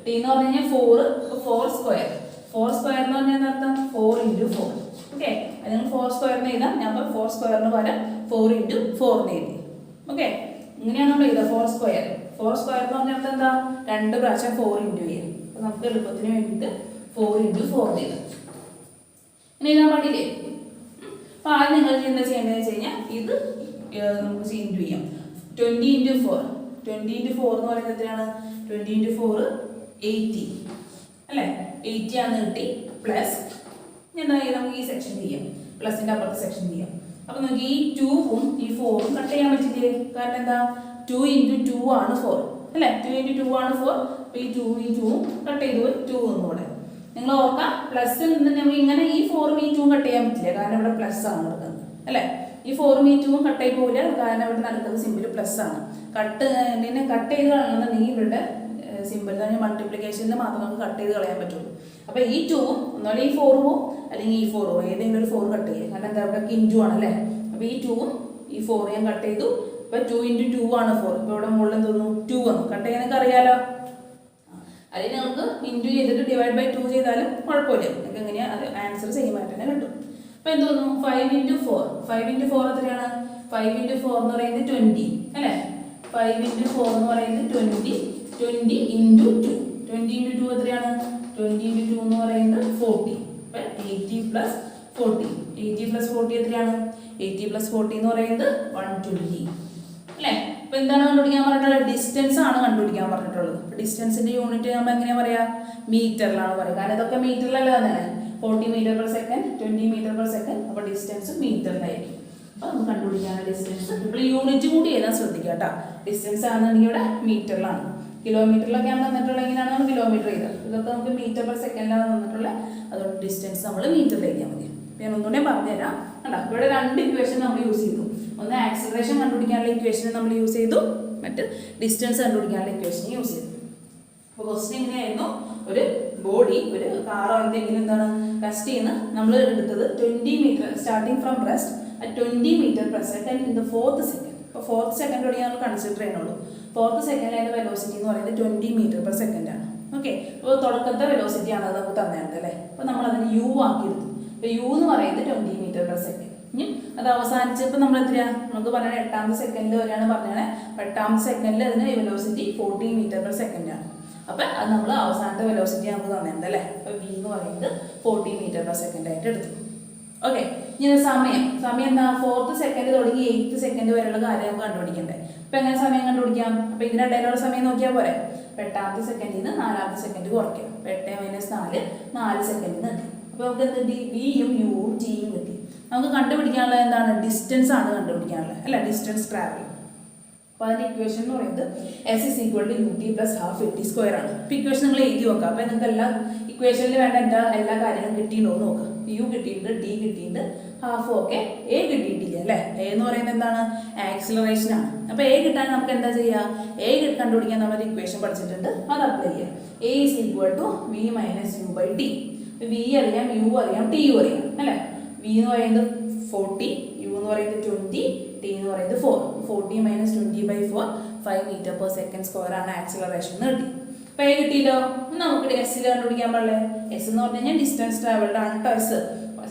T എന്ന് പറഞ്ഞു കഴിഞ്ഞാൽ 4. 4² 4² എന്ന് പറഞ്ഞാൽ എന്താ അർത്ഥം 4 × 4. ഓക്കെ. അത് നിങ്ങൾ 4² എന്ന് എഴുതാം. ഞാൻ ഇപ്പോൾ 4² പകരം 4 × 4 എന്ന് എഴുതി. ഓക്കെ. ഇങ്ങനെയാണ് നമ്മൾ എഴുതുക 4² എന്ന് പറഞ്ഞാൽ എന്താ 2 പ്രാവശ്യം 4 × ചെയ്യാം. അപ്പോൾ നമുക്ക് എളുപ്പത്തിന് വേണ്ടിയിട്ട് 4 × 4 എഴുതാം. ഇങ്ങനെ എഴുതാൻ പാടില്ലേ. അപ്പോൾ ആദ്യം നിങ്ങൾ എന്താ ചെയ്യേണ്ടതെന്ന് വെച്ച് കഴിഞ്ഞാൽ ഇത് നമുക്ക് ഇൻറ്റു ചെയ്യാം. 20 × 4 എന്ന് പറയുന്നത് എത്രയാണ് 20 × 4 80 അല്ലേ. 80 ആണ് കിട്ടി. പ്ലസ് എന്താ നമുക്ക് ഈ സെക്ഷൻ ചെയ്യാം. പ്ലസിൻ്റെ അപ്പുറത്തെ സെക്ഷൻ ചെയ്യാം. അപ്പോൾ നമുക്ക് ഈ 2ഉം ഈ 4ഉം കട്ട് ചെയ്യാൻ പറ്റില്ലേ. കാരണം എന്താ 2 × 2 ആണ് 4 അല്ലേ. 2 × 2 ആണ് 4. അപ്പോൾ ഈ 2ഉം കട്ട് ചെയ്തു 2 ഒന്നുകൂടെ. നിങ്ങൾ ഓർക്കാം പ്ലസ് നമ്മൾ ഇങ്ങനെ ഈ 4ഉം ഈ 2ഉം കട്ട് ചെയ്യാൻ പറ്റില്ല. കാരണം ഇവിടെ പ്ലസ് ആണ് നടക്കുന്നത് അല്ലേ. ഈ 4ഉം ഈ 2ഉം കട്ടായി പോകില്ല. കാരണം ഇവിടെ നടക്കുന്നത് സിമ്പിൾ പ്ലസ് ആണ്. കട്ട് ചെയ്ത് കളയണമെന്നുണ്ടെങ്കിൽ ഇവിടെ സിമ്പിൾ തന്നെ മൾട്ടിപ്ലിക്കേഷനിൽ മാത്രം നമുക്ക് കട്ട് ചെയ്ത് കളയാൻ പറ്റുള്ളൂ. അപ്പോൾ ഈ 2ഉം ഒന്നുപോലെ ഈ 4 പോവും അല്ലെങ്കിൽ ഈ 4 പോവും. ഏതെങ്കിലും ഒരു 4 കട്ട് ചെയ്യുക. കാരണം എന്താ ഇവിടെ ഇൻറ്റു ആണല്ലേ. അപ്പോൾ ഈ 2ഉം ഈ 4 ഞാൻ കട്ട് ചെയ്തു. ഇപ്പോൾ 2 × 2 ആണ് 4. ഇപ്പോൾ ഇവിടെ മുകളിൽ തോന്നുന്നു 2 വന്നു. കട്ട് ചെയ്യാനൊക്കെ അറിയാലോ. അതിൽ നിങ്ങൾക്ക് ഇൻറ്റു ചെയ്തിട്ട് ഡിവൈഡ് ബൈ 2 ചെയ്താലും കുഴപ്പമില്ല. നിങ്ങൾക്ക് എങ്ങനെയാണ് അത് ആൻസർ ചെയ്യുമായിട്ട് തന്നെ കിട്ടും. അപ്പോൾ എന്ത് തോന്നുന്നു 5 × 4 എത്രയാണ് 5 × 4 എന്ന് പറയുന്നത് 20 അല്ലേ. 5 × 4 എന്ന് പറയുന്നത് 20 × 2 എത്രയാണ് 20 × 2 എന്ന് പറയുന്നത് 40. അപ്പോൾ 80 + 40 എത്രയാണ് 80 + 40 എന്ന് പറയുന്നത് 120 അല്ലേ. അപ്പോൾ എന്താണ് കണ്ടുപിടിക്കാൻ പറഞ്ഞിട്ടുള്ളത് ഡിസ്റ്റൻസ് ആണ് കണ്ടുപിടിക്കാൻ പറഞ്ഞിട്ടുള്ളത്. ഡിസ്റ്റൻസിൻ്റെ യൂണിറ്റ് നമ്മൾ എങ്ങനെയാണ് പറയുക മീറ്ററിലാണ് പറയുക. കാരണം ഇതൊക്കെ മീറ്ററിലല്ല തന്നെ 40 m/s 20 m/s. അപ്പോൾ ഡിസ്റ്റൻസ് മീറ്ററിലായിരിക്കും. അപ്പോൾ നമുക്ക് കണ്ടുപിടിക്കാനുള്ള ഡിസ്റ്റൻസ് ഇപ്പോൾ യൂണിറ്റ് കൂടി എഴുതാൻ ശ്രദ്ധിക്കുക കേട്ടോ. ഡിസ്റ്റൻസ് ആണെന്നുണ്ടെങ്കിൽ ഇവിടെ മീറ്ററിലാണ്. കിലോമീറ്ററിലൊക്കെ ആണ് തന്നിട്ടുള്ളതെങ്കിലാണ് നമ്മൾ കിലോമീറ്റർ ചെയ്തത്. ഇതൊക്കെ നമുക്ക് m/s തന്നിട്ടുള്ളത്. അതുകൊണ്ട് ഡിസ്റ്റൻസ് നമ്മൾ മീറ്ററിൽ എഴുതിയാൽ മതി. ഞാൻ ഒന്നുകൂടെ പറഞ്ഞുതരാം. കണ്ടോ ഇവിടെ 2 ഇക്വേഷൻ നമ്മൾ യൂസ് ചെയ്തു. ഒന്ന് ആക്സിലറേഷൻ കണ്ടുപിടിക്കാനുള്ള ഇക്വേഷൻ നമ്മൾ യൂസ് ചെയ്തു. മറ്റ് ഡിസ്റ്റൻസ് കണ്ടുപിടിക്കാനുള്ള ഇക്വേഷൻ യൂസ് ചെയ്തു. അപ്പോൾ ക്വസ്റ്റ്യൻ എങ്ങനെയായിരുന്നു ഒരു ബോഡി ഒരു കാറോ എന്തെങ്കിലും എന്താണ് റെസ്റ്റ് ചെയ്യുന്ന നമ്മൾ എടുത്തത് 20 metre starting from rest at 20 m/s in the 4th second. അപ്പോൾ 4th സെക്കൻഡോടെ നമ്മൾ കൺസിഡർ ചെയ്യുന്നുള്ളൂ. 4th സെക്കൻഡിൽ അതിൻ്റെ വെലോസിറ്റി എന്ന് പറയുന്നത് 20 m/s ആണ്. ഓക്കെ. അപ്പോൾ തുടക്കത്തെ വെലോസിറ്റി ആണ് അത് നമുക്ക് തന്നത് അല്ലേ. അപ്പോൾ നമ്മൾ അതിന് U ആക്കി എടുത്തു. അപ്പോൾ U എന്ന് പറയുന്നത് 20 m/s. ഇനി അത് അവസാനിച്ചപ്പോൾ നമ്മൾ എത്രയാണ് നമുക്ക് പറഞ്ഞാൽ 8th സെക്കൻഡിൽ വരെയാണ് പറഞ്ഞത്. 8th സെക്കൻഡിൽ അതിന് വെലോസിറ്റി 40 m/s ആണ്. അപ്പോൾ അത് നമ്മൾ അവസാനത്തെ വെലോസിറ്റി നമുക്ക് തന്നിട്ടുണ്ട് അല്ലേ. അപ്പോൾ v എന്ന് പറയുന്നത് 40 m/s ആയിട്ട് എടുത്തു. ഓക്കെ, ഇനി സമയം എന്താ, 4th സെക്കൻഡ് തുടങ്ങി 8th സെക്കൻഡ് വരെയുള്ള കാര്യം നമുക്ക് കണ്ടുപിടിക്കണ്ടേ. അപ്പോൾ എങ്ങനെ സമയം കണ്ടുപിടിക്കാം? അപ്പോൾ ഇതിനിടയിലുള്ള സമയം നോക്കിയാൽ പോരെ. 8th സെക്കൻഡിൽ നിന്ന് 4th സെക്കൻഡ് കുറയ്ക്കാം. 8 - 4 4 സെക്കൻഡിൽ നിന്ന് കിട്ടി. അപ്പോൾ നമുക്ക് എന്ത് കിട്ടി? വിയും യുവും ടിയും കിട്ടി. നമുക്ക് കണ്ടുപിടിക്കാനുള്ളത് എന്താണ്? ഡിസ്റ്റൻസ് ആണ് കണ്ടുപിടിക്കാനുള്ളത് അല്ല, ഡിസ്റ്റൻസ് ട്രാവൽ. അപ്പോൾ അതിൻ്റെ ഇക്വേഷൻ എന്ന് പറയുന്നത് S = ut + ½ at² ആണ്. ഇപ്പോൾ ഇക്വേഷൻ നിങ്ങൾ എഴുതി നോക്കാം. അപ്പോൾ നിങ്ങൾക്ക് എല്ലാ ഇക്വേഷനിൽ വേണ്ട എല്ലാ കാര്യങ്ങളും കിട്ടിയിട്ടുണ്ടോ എന്ന് നോക്കാം. യു കിട്ടിയിട്ടുണ്ട്, ടി കിട്ടിയിട്ടുണ്ട്, ഹാഫ് ഓക്കെ. എ കിട്ടിയിട്ടില്ല അല്ലേ. എ എന്ന് പറയുന്നത് എന്താണ്? ആക്സിലറേഷൻ ആണ്. അപ്പോൾ എ കിട്ടാൻ നമുക്ക് എന്താ ചെയ്യുക? എ കണ്ടുപിടിക്കാൻ നമ്മളൊരു ഇക്വേഷൻ പഠിച്ചിട്ടുണ്ട്, അത് അപ്ലൈ ചെയ്യുക. A = v - u/t. വി അറിയാം, യു അറിയാം, ടി യു അറിയാം അല്ലേ. വി എന്ന് പറയുന്നത് 40, യു എന്ന് പറയുന്നത് 20, ടി എന്ന് പറയുന്നത് 4. 40 - 20/4 5 m/s² ആണ് ആക്സിലറേഷൻ എന്ന് കിട്ടി. അപ്പോൾ എ കിട്ടിയില്ലോ. നമുക്ക് എസ് കണ്ടുപിടിക്കാൻ പാടില്ലേ. എസ് എന്ന് പറഞ്ഞു കഴിഞ്ഞാൽ ഡിസ്റ്റൻസ് ട്രാവൽഡ് ആണ് കേട്ടോ. എസ്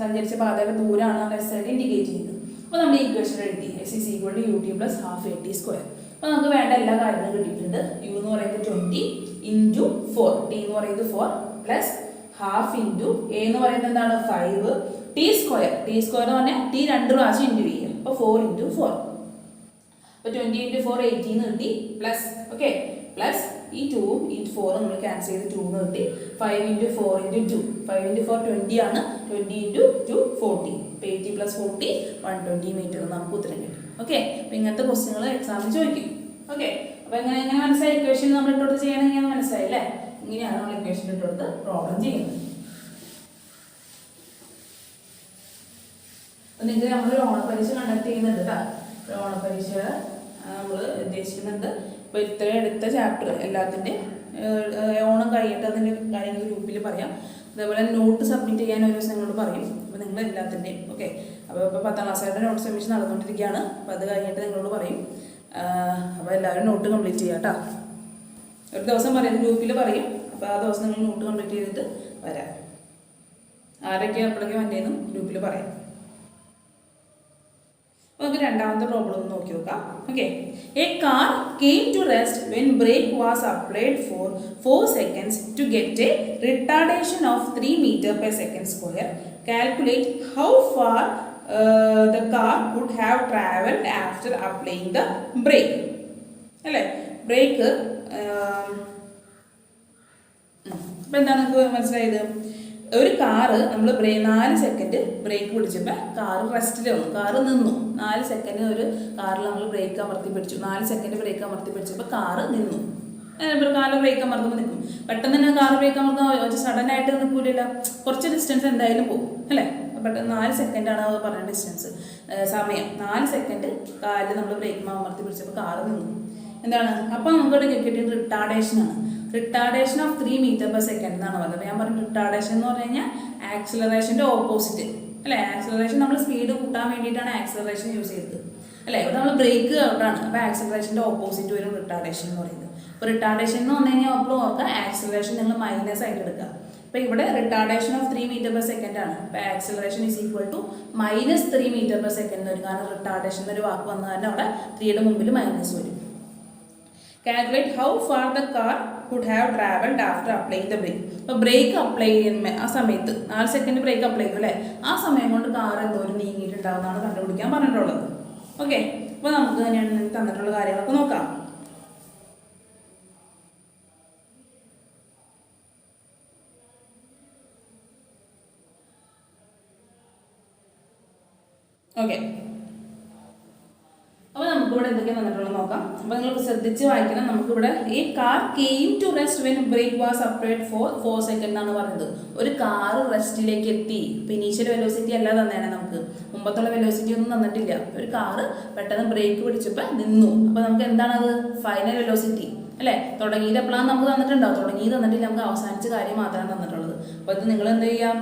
സഞ്ചരിച്ച പാതയുടെ ദൂരമാണ് നമ്മൾ എസ് ആയിട്ട് ഇൻഡിക്കേറ്റ് ചെയ്യുന്നത്. അപ്പോൾ നമ്മൾ ഈ ഇക്വേഷൻ എഴുതി S = ut + ½ at². അപ്പോൾ നമുക്ക് വേണ്ട എല്ലാ കാര്യങ്ങളും കിട്ടിയിട്ടുണ്ട്. യു എന്ന് പറയുന്നത് 20 × 4, ടി എന്ന് പറയുന്നത് 4 പ്ലസ് ½ ഇൻറ്റു എ എന്ന് പറയുന്നത് എന്താണ്? 5 t². t² എന്ന് പറഞ്ഞാൽ ടി 2 പ്രാവശ്യം ഇൻറ്റു ചെയ്യുക. അപ്പോൾ 4 × 4. അപ്പോൾ 20 × 4 18 കിട്ടി. പ്ലസ് ഓക്കെ, പ്ലസ് ഈ 2 ഈ 4 നമ്മൾ ക്യാൻസൽ ചെയ്ത് 2 എന്ന് കിട്ടി. 5 × 4 × 2, 5 × 4 20 ആണ്. 20 × 2 40. അപ്പോൾ 80 + 40 120 മീറ്റർ നമുക്ക് ഉത്തരം കിട്ടും. ഓക്കെ, അപ്പോൾ ഇങ്ങനത്തെ ക്വസ്റ്റ്യങ്ങൾ എക്സാമിൽ ചോദിക്കും. ഓക്കെ, അപ്പോൾ എങ്ങനെ മനസ്സിലായി? ഇക്വേഷൻ നമ്മൾ ഇട്ടോട്ട് ചെയ്യണമെങ്കിൽ മനസ്സിലായി അല്ലേ. ഇങ്ങനെയാണ് നമ്മൾ ഇക്വേഷൻ ഇട്ടോട്ട് പ്രോബ്ലം ചെയ്യുന്നത്. അപ്പോൾ നിങ്ങൾക്ക് നമ്മളൊരു ഓണപ്പരീക്ഷ കണ്ടക്ട് ചെയ്യുന്നുണ്ട് കേട്ടോ. ഒരു ഓണപ്പരീക്ഷ നമ്മൾ ഉദ്ദേശിക്കുന്നുണ്ട്. അപ്പോൾ ഇത്രയും എടുത്ത ചാപ്റ്റർ എല്ലാത്തിൻ്റെയും ഓണം കഴിഞ്ഞിട്ട് അതിൻ്റെ കാര്യങ്ങൾ ഗ്രൂപ്പിൽ പറയാം. അതേപോലെ നോട്ട് സബ്മിറ്റ് ചെയ്യാൻ ഒരു ദിവസം നിങ്ങളോട് പറയും. അപ്പോൾ നിങ്ങൾ എല്ലാത്തിൻ്റെയും ഓക്കെ. അപ്പോൾ 10ാം ക്ലാസ്സുകാരുടെ നോട്ട് സബ്മിഷൻ നടന്നുകൊണ്ടിരിക്കുകയാണ്. അപ്പോൾ അത് കഴിഞ്ഞിട്ട് നിങ്ങളോട് പറയും. അപ്പോൾ എല്ലാവരും നോട്ട് കംപ്ലീറ്റ് ചെയ്യാം കേട്ടോ. ഒരു ദിവസം പറയും, ഗ്രൂപ്പിൽ പറയും. അപ്പോൾ ആ ദിവസം നിങ്ങൾ നോട്ട് കംപ്ലീറ്റ് ചെയ്തിട്ട് വരാം. ആരൊക്കെയാണ് എപ്പോഴൊക്കെ വന്നതെന്നും ഗ്രൂപ്പിൽ പറയാം. അപ്പോൾ നമുക്ക് രണ്ടാമത്തെ പ്രോബ്ലം ഒന്ന് നോക്കി നോക്കാം. Okay, a car came to rest when brake was applied for 4 seconds to get a retardation of 3 m/s². Calculate how far the car would have traveled after applying the brake. അല്ലേ, break ഇപ്പം എന്താണ് നമുക്ക് മനസ്സിലായത്? ഒരു car നമ്മൾ 4 second break പിടിച്ചപ്പോൾ car റെസ്റ്റിൽ വന്നു, car നിന്നു. 4 സെക്കൻഡ് ഒരു കാറിൽ നമ്മൾ ബ്രേക്ക് അമർത്തി പിടിച്ചു. 4 സെക്കൻഡ് ബ്രേക്ക് അമർത്തി പിടിച്ചപ്പോൾ കാറ് നിന്നു. കാറ് ബ്രേക്ക് അമർത്തുമ്പോൾ നിൽക്കും. പെട്ടെന്ന് തന്നെ കാറ് ബ്രേക്ക് അമർത്തുമ്പോൾ സഡൻ ആയിട്ട് നിൽക്കില്ല, കുറച്ച് ഡിസ്റ്റൻസ് എന്തായാലും പോകും അല്ലേ. പെട്ടെന്ന് 4 സെക്കൻഡാണ് പറഞ്ഞ ഡിസ്റ്റൻസ്, സമയം 4 സെക്കൻഡ് കാലിൽ നമ്മൾ ബ്രേക്ക് അമർത്തി പിടിച്ചപ്പോൾ കാറ് നിന്നു. എന്താണ് അപ്പോൾ നമുക്കിവിടെ കിട്ടിയത് റിട്ടാർഡേഷനാണ്. റിട്ടാർഡേഷൻ ഓഫ് 3 m/s എന്നാണ് പറഞ്ഞത്. അപ്പോൾ ഞാൻ പറഞ്ഞു റിട്ടാർഡേഷൻ എന്ന് പറഞ്ഞു കഴിഞ്ഞാൽ ആക്സിലറേഷൻ്റെ ഓപ്പോസിറ്റ് അല്ലേ. ആക്സിലറേഷൻ നമ്മൾ സ്പീഡ് കൂട്ടാൻ വേണ്ടിയിട്ടാണ് ആക്സിലറേഷൻ യൂസ് ചെയ്തത് അല്ലേ. ഇവിടെ നമ്മൾ ബ്രേക്ക് ഔട്ടാണ്. അപ്പോൾ ആക്സിലറേഷൻ്റെ ഓപ്പോസിറ്റ് വരും റിട്ടാർഡേഷൻ എന്ന് പറയുന്നത്. അപ്പോൾ റിട്ടാർഡേഷൻ എന്ന് പറഞ്ഞു കഴിഞ്ഞാൽ അപ്പോൾ ഓർക്കുക ആക്സിലറേഷൻ നിങ്ങൾ മൈനസ് ആയിട്ട് എടുക്കുക. അപ്പോൾ ഇവിടെ റിട്ടാർഡേഷൻ ഓഫ് 3 m/s ആണ്. അപ്പോൾ ആക്സിലറേഷൻ = -3 m/s വരും. കാരണം റിട്ടാർഡേഷൻ എന്നൊരു വാക്ക് വന്നു കാരണം അവിടെ 3യുടെ മുമ്പിൽ മൈനസ് വരും. Calculate how far the car could have travelled after applying the brake. അപ്പോൾ ബ്രേക്ക് അപ്ലൈ ചെയ്യുന്ന ആ സമയത്ത് 4 സെക്കൻഡ് ബ്രേക്ക് അപ്ലൈ ചെയ്തു അല്ലേ. ആ സമയം കൊണ്ട് കാർ എന്തോരം നീങ്ങിയിട്ടുണ്ടാവുന്നതാണ് കണ്ടുപിടിക്കാൻ പറഞ്ഞിട്ടുള്ളത്. ഓക്കെ, അപ്പോൾ നമുക്ക് തന്നെയാണ് തന്നിട്ടുള്ള കാര്യങ്ങളൊക്കെ നോക്കാം. ഓക്കെ, അപ്പോൾ നമുക്കിവിടെ എന്തൊക്കെയാണ് തന്നിട്ടുള്ളത് നോക്കാം. അപ്പോൾ നിങ്ങൾ ശ്രദ്ധിച്ച് വായിക്കണം. നമുക്കിവിടെ ഈ car came to rest when brake was applied for 4 seconds എന്നാണ് പറയുന്നത്. ഒരു കാർ റെസ്റ്റിലേക്ക് എത്തി. ഇപ്പോൾ ഇനീഷ്യൽ വെലോസിറ്റി അല്ല തന്നെയാണ്, നമുക്ക് മുമ്പത്തുള്ള വെലോസിറ്റി ഒന്നും തന്നിട്ടില്ല. ഒരു കാറ് പെട്ടെന്ന് ബ്രേക്ക് പിടിച്ചപ്പോൾ നിന്നു. അപ്പോൾ നമുക്ക് എന്താണത്? ഫൈനൽ വെലോസിറ്റി അല്ലേ. തുടങ്ങിയത് എപ്പോഴാണ് നമുക്ക് തന്നിട്ടുണ്ടാവും? തുടങ്ങിയത് തന്നിട്ടില്ല, നമുക്ക് അവസാനിച്ച കാര്യം മാത്രമാണ് തന്നിട്ടുള്ളത്. അപ്പോൾ ഇത് നിങ്ങൾ എന്ത് ചെയ്യാം?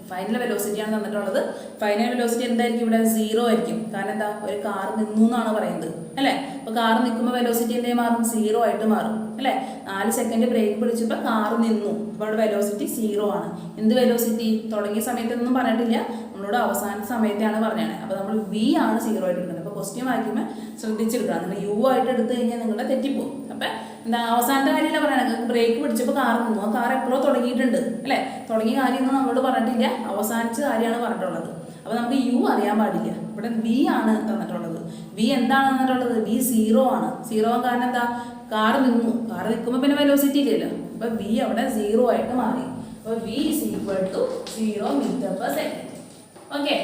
ഫൈനൽ വെലോസിറ്റിയാണ് തന്നിട്ടുള്ളത്. ഫൈനൽ വെലോസിറ്റി എന്തായിരിക്കും? ഇവിടെ 0 ആയിരിക്കും. കാരണം എന്താ? ഒരു കാർ നിന്നു എന്നാണ് പറയുന്നത് അല്ലേ. അപ്പോൾ കാർ നിൽക്കുമ്പോൾ വെലോസിറ്റി എന്തേ മാറും? 0 ആയിട്ട് മാറും അല്ലേ. 4 സെക്കൻഡ് ബ്രേക്ക് പിടിച്ചപ്പോൾ കാർ നിന്നു. അപ്പോൾ അവിടെ വെലോസിറ്റി 0 ആണ്. എന്ത് വെലോസിറ്റി? തുടങ്ങിയ സമയത്തൊന്നും പറഞ്ഞിട്ടില്ല, നമ്മളോട് അവസാന സമയത്താണ് പറഞ്ഞത്. അപ്പോൾ നമ്മൾ v ആണ് 0 ആയിട്ട് എടുക്കുന്നത്. അപ്പോൾ ക്വസ്റ്റ്യൻ വായിക്കുമ്പോൾ ശ്രദ്ധിച്ചെടുക്കണം. നിങ്ങൾ u ആയിട്ട് എടുത്തു കഴിഞ്ഞാൽ നിങ്ങളുടെ തെറ്റിപ്പോകും. അപ്പോൾ എന്താ അവസാനത്തെ കാര്യമല്ല പറയണത്, ബ്രേക്ക് പിടിച്ചപ്പോൾ കാർ നിന്നു. ആ കാർ എപ്പോഴോ തുടങ്ങിയിട്ടുണ്ട് അല്ലേ, തുടങ്ങിയ കാര്യമൊന്നും നമ്മളോട് പറഞ്ഞിട്ടില്ല, അവസാനിച്ച കാര്യമാണ് പറഞ്ഞിട്ടുള്ളത്. അപ്പോൾ നമുക്ക് യു അറിയാൻ പാടില്ല. ഇവിടെ വി ആണ് തന്നിട്ടുള്ളത്. വി എന്താണ് തന്നിട്ടുള്ളത്? വി 0 ആണ്. 0 കാരണം എന്താ, കാർ നിന്നു. കാർ നിൽക്കുമ്പോൾ പിന്നെ വെലോസിറ്റി ഇല്ലല്ലോ, അപ്പോൾ വി അവിടെ 0 ആയിട്ട് മാറി. അപ്പോൾ v is equal to 0 m/s. Okay.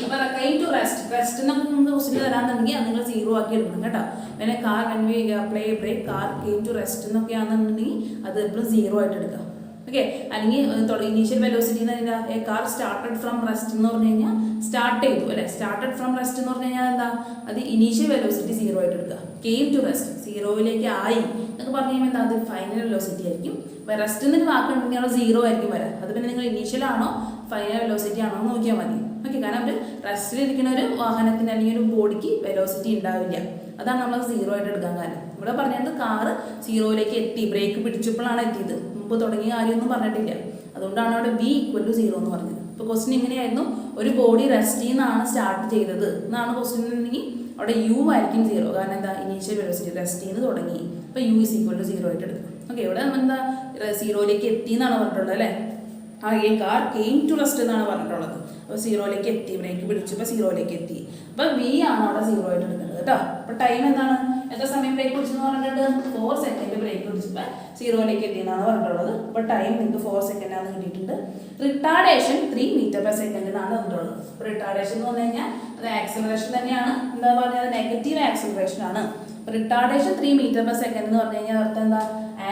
അപ്പോൾ കെയിം ടു റെസ്റ്റ് നമുക്ക് ക്വസ്റ്റ്യൻ തരാന്നുണ്ടെങ്കിൽ അത് നിങ്ങൾ 0 ആക്കി എടുക്കണം കേട്ടോ. പിന്നെ car when we apply brake car came to rest എന്നൊക്കെ ആണെന്നുണ്ടെങ്കിൽ അത് എപ്പോഴും 0 ആയിട്ട് എടുക്കാം. ഓക്കെ. അല്ലെങ്കിൽ ഇനീഷ്യൽ വെലോസിറ്റി എന്ന് പറഞ്ഞാൽ A car started from rest എന്ന് പറഞ്ഞു കഴിഞ്ഞാൽ സ്റ്റാർട്ട് ചെയ്തു അല്ലേ. സ്റ്റാർട്ടഡ് ഫ്രം റെസ്റ്റ് എന്ന് പറഞ്ഞു കഴിഞ്ഞാൽ എന്താ, അത് ഇനീഷ്യൽ വെലോസിറ്റി 0 ആയിട്ട് എടുക്കുക. കെയിം ടു റെസ്റ്റ് 0ലേക്ക് ആയി എന്നൊക്കെ പറഞ്ഞു കഴിയുമ്പോൾ എന്താ, അത് ഫൈനൽ വെലോസിറ്റി ആയിരിക്കും. അപ്പോൾ റെസ്റ്റ് എന്നൊരു വാക്കുണ്ടെങ്കിൽ അവിടെ 0 ആയിരിക്കും വരാം. അത് പിന്നെ നിങ്ങൾ ഇനീഷ്യൽ ആണോ ഫൈനൽ വെലോസിറ്റി ആണോ എന്ന് നോക്കിയാൽ മതി. ഓക്കെ. കാരണം ഒരു റെസ്റ്റിലിരിക്കുന്ന ഒരു വാഹനത്തിന് അല്ലെങ്കിൽ ഒരു ബോഡിക്ക് വെലോസിറ്റി ഉണ്ടാവില്ല. അതാണ് നമ്മൾ 0 ആയിട്ട് എടുക്കാൻ കാരണം. ഇവിടെ പറഞ്ഞത് കാറ് 0ലേക്ക് എത്തി, ബ്രേക്ക് പിടിച്ചപ്പോഴാണ് എത്തിയത്, മുമ്പ് തുടങ്ങിയ കാര്യമൊന്നും പറഞ്ഞിട്ടില്ല. അതുകൊണ്ടാണ് അവിടെ ബി ഈക്വൽ ടു 0 എന്ന് പറഞ്ഞത്. ഇപ്പോൾ ക്വസ്റ്റ്യൻ ഇങ്ങനെയായിരുന്നു, ഒരു ബോഡി റെസ്റ്റിൽ നിന്നാണ് സ്റ്റാർട്ട് ചെയ്തത് എന്നാണ് ക്വസ്റ്റ്യൻ ഉണ്ടെങ്കിൽ അവിടെ യു ആയിരിക്കും 0. കാരണം എന്താ, ഇനീഷ്യൽ വെലോസിറ്റി റെസ്റ്റിൽ നിന്ന് തുടങ്ങി. അപ്പോൾ യു ഈസ് ഈക്വൽ ടു 0 ആയിട്ട് എടുക്കും. ഓക്കെ. ഇവിടെ എന്താ 0ലേക്ക് എത്തി എന്നാണ് പറഞ്ഞിട്ടുള്ളത് അല്ലേ. ഈ കാർ കെയിം ടു റെസ്റ്റ് എന്നാണ് പറഞ്ഞിട്ടുള്ളത്. അപ്പോൾ 0ലേക്ക് എത്തി, ബ്രേക്ക് പിടിച്ചപ്പോൾ 0ലേക്ക് എത്തി. അപ്പോൾ വി ആണ് അവിടെ 0 ആയിട്ട് എടുക്കുന്നത് കേട്ടോ. അപ്പോൾ ടൈം എന്താണ്, എത്ര സമയം ബ്രേക്ക് പിടിച്ചെന്ന് പറഞ്ഞിട്ടുണ്ട്, 4 സെക്കൻഡ് ബ്രേക്ക് പിടിച്ചപ്പോൾ 0ലേക്ക് എത്തി എന്നാണ് പറഞ്ഞിട്ടുള്ളത്. അപ്പോൾ ടൈം നിങ്ങൾക്ക് 4 സെക്കൻഡ് ആണ് കിട്ടിയിട്ടുണ്ട്. റിട്ടാർഡേഷൻ 3 m/s എന്നാണ് തന്നിട്ടുള്ളത്. അപ്പോൾ റിട്ടാർഡേഷൻ എന്ന് പറഞ്ഞു കഴിഞ്ഞാൽ അത് ആക്സിലറേഷൻ തന്നെയാണ്. എന്താ പറഞ്ഞാൽ നെഗറ്റീവ് ആക്സിലറേഷൻ ആണ്. റിട്ടാർഡേഷൻ 3 m/s എന്ന് പറഞ്ഞു കഴിഞ്ഞാൽ അർത്ഥം എന്താ,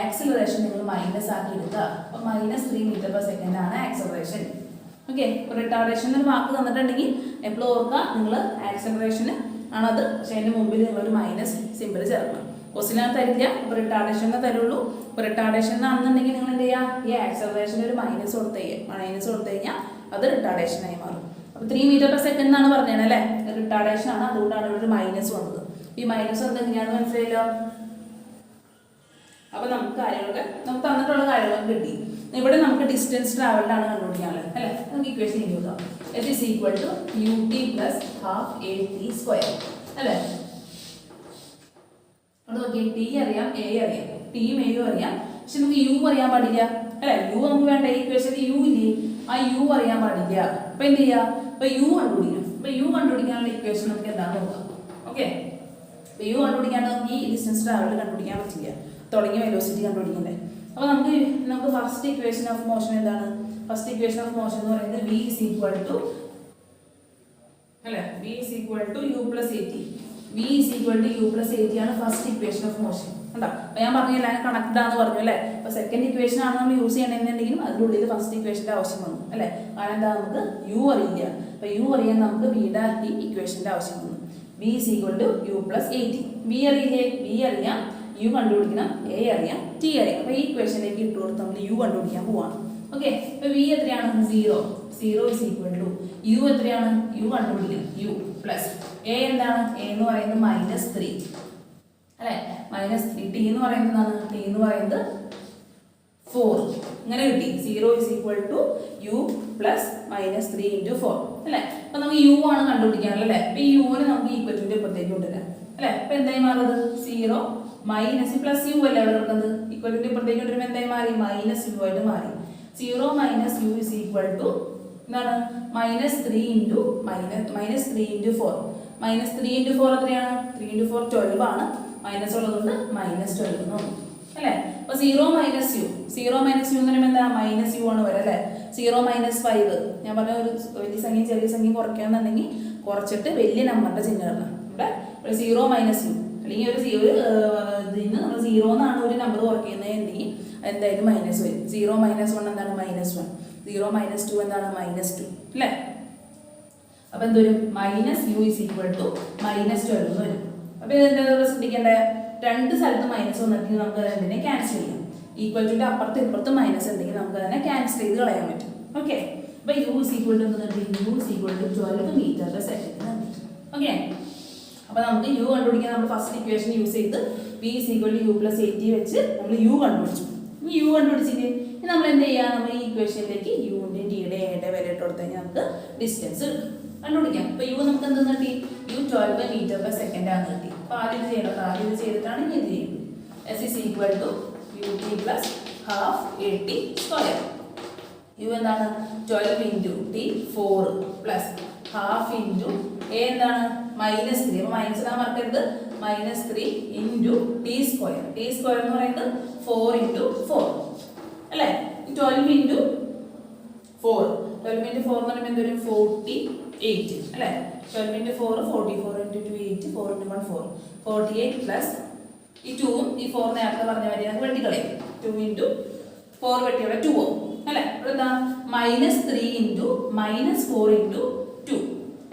ആക്സിലറേഷൻ നിങ്ങൾ മൈനസ് ആക്കി എടുക്കുക. അപ്പോൾ -3 m/s ആണ് ആക്സിലറേഷൻ. ഓക്കെ. റിട്ടാർഡേഷൻ എന്നൊരു വാക്ക് തന്നിട്ടുണ്ടെങ്കിൽ എപ്പോഴും ഓർക്കുക, നിങ്ങൾ ആക്സിലറേഷൻ ആണത്, പക്ഷെ അതിൻ്റെ മുമ്പിൽ നിങ്ങളൊരു മൈനസ് സിമ്പിൾ ചേർക്കണം. ക്വസ്റ്റ്യൻ തരില്ല, അപ്പോൾ റിട്ടാർഡേഷൻ തരുള്ളൂ. അപ്പോൾ റിട്ടാർഡേഷൻ ആണെന്നുണ്ടെങ്കിൽ നിങ്ങൾ എന്ത് ചെയ്യുക, ഈ ആക്സിലറേഷൻ ഒരു മൈനസ് കൊടുത്തു കഴിഞ്ഞാൽ അത് റിട്ടാർഡേഷനായി മാറും. അപ്പോൾ 3 m/s എന്നാണ് പറഞ്ഞത് അല്ലേ, റിട്ടാർഡേഷൻ ആണ്. അതുകൊണ്ടാണ് ഇവിടെ ഒരു മൈനസ് വന്നത്. ഈ മൈനസ് എന്തെങ്ങനെയാണെന്ന് മനസ്സിലായല്ലോ. അപ്പോൾ നമുക്ക് തന്നിട്ടുള്ള കാര്യങ്ങളൊക്കെ കിട്ടി. ഇവിടെ നമുക്ക് ഡിസ്റ്റൻസ് ട്രാവൽഡ് ആണ് കണ്ടുപിടിക്കാനുള്ളത് അല്ലേ. നമുക്ക് ഇക്വേഷൻ എഴുതി നോക്കാം. H is equal to ut plus half at² അല്ലേ. അത് നോക്കിയേ, ടി അറിയാം, എ അറിയാം, ടിയും എയും അറിയാം, പക്ഷെ നമുക്ക് യു അറിയാൻ പാടില്ല അല്ലേ. യു നമുക്ക് വേണ്ട, ഈ ഇക്വേഷനിൽ യു ഇല്ലേ, ആ യു അറിയാൻ പാടില്ല. അപ്പോൾ എന്ത് ചെയ്യുക, അപ്പോൾ യു കണ്ടുപിടിക്കണം. അപ്പോൾ യു കണ്ടുപിടിക്കാനുള്ള ഇക്വേഷൻ നമുക്ക് എന്താണെന്ന് നോക്കാം. ഓക്കെ. അപ്പോൾ യു കണ്ടുപിടിക്കാണ്ട് നമുക്ക് ഈ ഡിസ്റ്റൻസ് ട്രാവൽഡ് കണ്ടുപിടിക്കാൻ പറ്റില്ല, തുടങ്ങിയ വെലോസിറ്റി കണ്ടുപിടിക്കണ്ടേ. അപ്പോൾ നമുക്ക് ഫസ്റ്റ് ഇക്വേഷൻ ഓഫ് മോഷൻ എന്താണ്, ഫസ്റ്റ് ഇക്വേഷൻ ഓഫ് മോഷൻ എന്ന് പറയുന്നത് v is equal to അല്ലേ, v is equal to u plus at. v is equal to u plus at ആണ് ഫസ്റ്റ് ഇക്വേഷൻ ഓഫ് മോഷൻ. കണ്ടോ. അപ്പോൾ ഞാൻ പറഞ്ഞു എല്ലാം കണക്റ്റഡ് ആണെന്ന് പറഞ്ഞു അല്ലേ. അപ്പോൾ സെക്കൻഡ് ഇക്വേഷൻ ആണ് നമ്മൾ യൂസ് ചെയ്യണമെന്നുണ്ടെങ്കിലും അതിനുള്ളിൽ ഫസ്റ്റ് ഇക്വേഷൻ്റെ ആവശ്യം വന്നു അല്ലേ. കാരണം എന്താ, നമുക്ക് യു അറിയില്ല. അപ്പോൾ യു അറിയാൻ നമുക്ക് വിയുടെ ഈ ഇക്വേഷൻ്റെ ആവശ്യം വന്നു. v is equal to u plus at. v അറിയില്ലേ, v അറിയാം, യു കണ്ടുപിടിക്കണം, എ അറിയാം, ടി അറിയാം. അപ്പോൾ ഈ ഇക്വേഷനിലേക്ക് ഇട്ട് കൊടുത്ത് നമ്മൾ യു കണ്ടുപിടിക്കാൻ പോവാണ്. ഓക്കെ. അപ്പോൾ വി എത്രയാണ്, 0 is equal to യു എത്രയാണ്, യു കണ്ടുപിടിക്കണം, യു പ്ലസ് എ എന്താണ്, എ എന്ന് പറയുന്നത് -3 അല്ലേ, -3. ടി എന്ന് പറയുന്നത് എന്താണ്, ടി എന്ന് പറയുന്നത് 4. ഇങ്ങനെ കിട്ടി. 0 is equal to u plus -3 into 4 അല്ലേ. അപ്പോൾ നമുക്ക് യു ആണ് കണ്ടുപിടിക്കാനുള്ളത് അല്ലേ. അപ്പോൾ ഈ യുവിനെ നമുക്ക് ഈക്വലിൻ്റെ ഇപ്പുറത്തേക്ക് കൊണ്ടുവരാം അല്ലേ. അപ്പോൾ എന്തായി മാറുന്നത്, 0 മൈനസ് പ്ലസ് യു അല്ലേ അവിടെ കിടക്കുന്നത്. ഈക്വലിൻ്റെ ഇപ്പുറത്തേക്ക് കൊണ്ടുവരുമ്പോൾ എന്തായി മാറി, -u ആയിട്ട് മാറി. 0 - u is equal to എന്താണ്, -3 into 4. -3 into 4 എത്രയാണ്, 3 into 4 12 ആണ്. മൈനസ് ഉള്ളതുകൊണ്ട് -12 എന്ന് തോന്നും അല്ലേ. അപ്പോൾ 0 - u എന്ന് പറയുമ്പോൾ എന്താ, -u ആണ് വരെ അല്ലേ. 0 - 5 ഞാൻ പറഞ്ഞ ഒരു വലിയ സംഖ്യ ചെറിയ സംഖ്യ കുറയ്ക്കാന്നുണ്ടെങ്കിൽ കുറച്ചിട്ട് വലിയ നമ്പറിൻ്റെ ചിഹ്നം ഇടണം. ഇവിടെ 0 - u അല്ലെങ്കിൽ ഒരു ഇതിന് നമ്മൾ 0 എന്നാണ് ഒരു നമ്പർ കുറയ്ക്കുന്നതെങ്കിൽ എന്തായാലും മൈനസ് വരും. 0 - 1 എന്താണ്, -1. 0 - 2 എന്താണ്, -2 അല്ലേ. അപ്പോൾ എന്തൊരും, -u is equal to -12 എന്ന് വരും. അപ്പോൾ ഇതെന്താ ശ്രദ്ധിക്കേണ്ടേ, രണ്ട് സ്ഥലത്ത് മൈനസ് വന്നിട്ടുണ്ടെങ്കിൽ നമുക്ക് അതിനെ ക്യാൻസൽ ചെയ്യാം. ഈക്വൽ ടു അപ്പുറത്ത് ഇപ്പുറത്ത് മൈനസ് ഉണ്ടെങ്കിൽ നമുക്ക് അതിനെ ക്യാൻസൽ ചെയ്ത് കളയാൻ പറ്റും. ഓക്കെ. അപ്പോൾ u is equal to u is equal to 12 m/s. Okay. അപ്പോൾ നമുക്ക് യു കണ്ടുപിടിക്കാൻ നമ്മൾ ഫസ്റ്റ് ഇക്വേഷൻ യൂസ് ചെയ്ത് v is equal to u plus at വെച്ച് നമ്മൾ യു കണ്ടുപിടിച്ചു. ഈ യു കണ്ടുപിടിച്ചിട്ട് നമ്മൾ എന്ത് ചെയ്യുക, നമ്മൾ ഈ ഇക്വേഷനിലേക്ക് യുവിൻ്റെ ടിയുടെ എയുടെ വില ഇട്ട് കൊടുത്തു കഴിഞ്ഞാൽ നമുക്ക് ഡിസ്റ്റൻസ് കണ്ടുപിടിക്കാം. അപ്പോൾ യു നമുക്ക് എന്തെന്ന് കിട്ടി, u 12 m/s ആണ് കിട്ടി. അപ്പോൾ ആദ്യം ഇത് ചെയ്യണം, ആദ്യം ഇത് ചെയ്തിട്ടാണ് ഇനി ഇത് ചെയ്യുന്നത്. s is equal to U T plus half A T square. U എന്താണ് 12 into t 4 plus half into a എന്താണ് -3. അപ്പോൾ മൈനസ് ഇടാൻ മറക്കരുത്. -3 into t square. T square എന്ന് പറയുന്നത് 4 ഇൻറ്റു 4 അല്ലേ. 12 ഇൻറ്റു 4 എന്ന് പറയുമ്പോൾ എന്തൊരു 48 അല്ലേ. 12 ഇൻറ്റു 4 44 ഇൻറ്റു 2 8 4 ഇൻറ്റു 1 4 48 പ്ലസ് ഈ 2ഉം ഈ 4 നേരത്തെ പറഞ്ഞ മാതിരി നമുക്ക് വെട്ടിക്കളയും. 2 ഇൻറ്റു 4 വെട്ടിയുടെ 2 അല്ലേ. ഇവിടെ എന്താ -3 ഇൻറ്റു -4 ഇൻറ്റു 2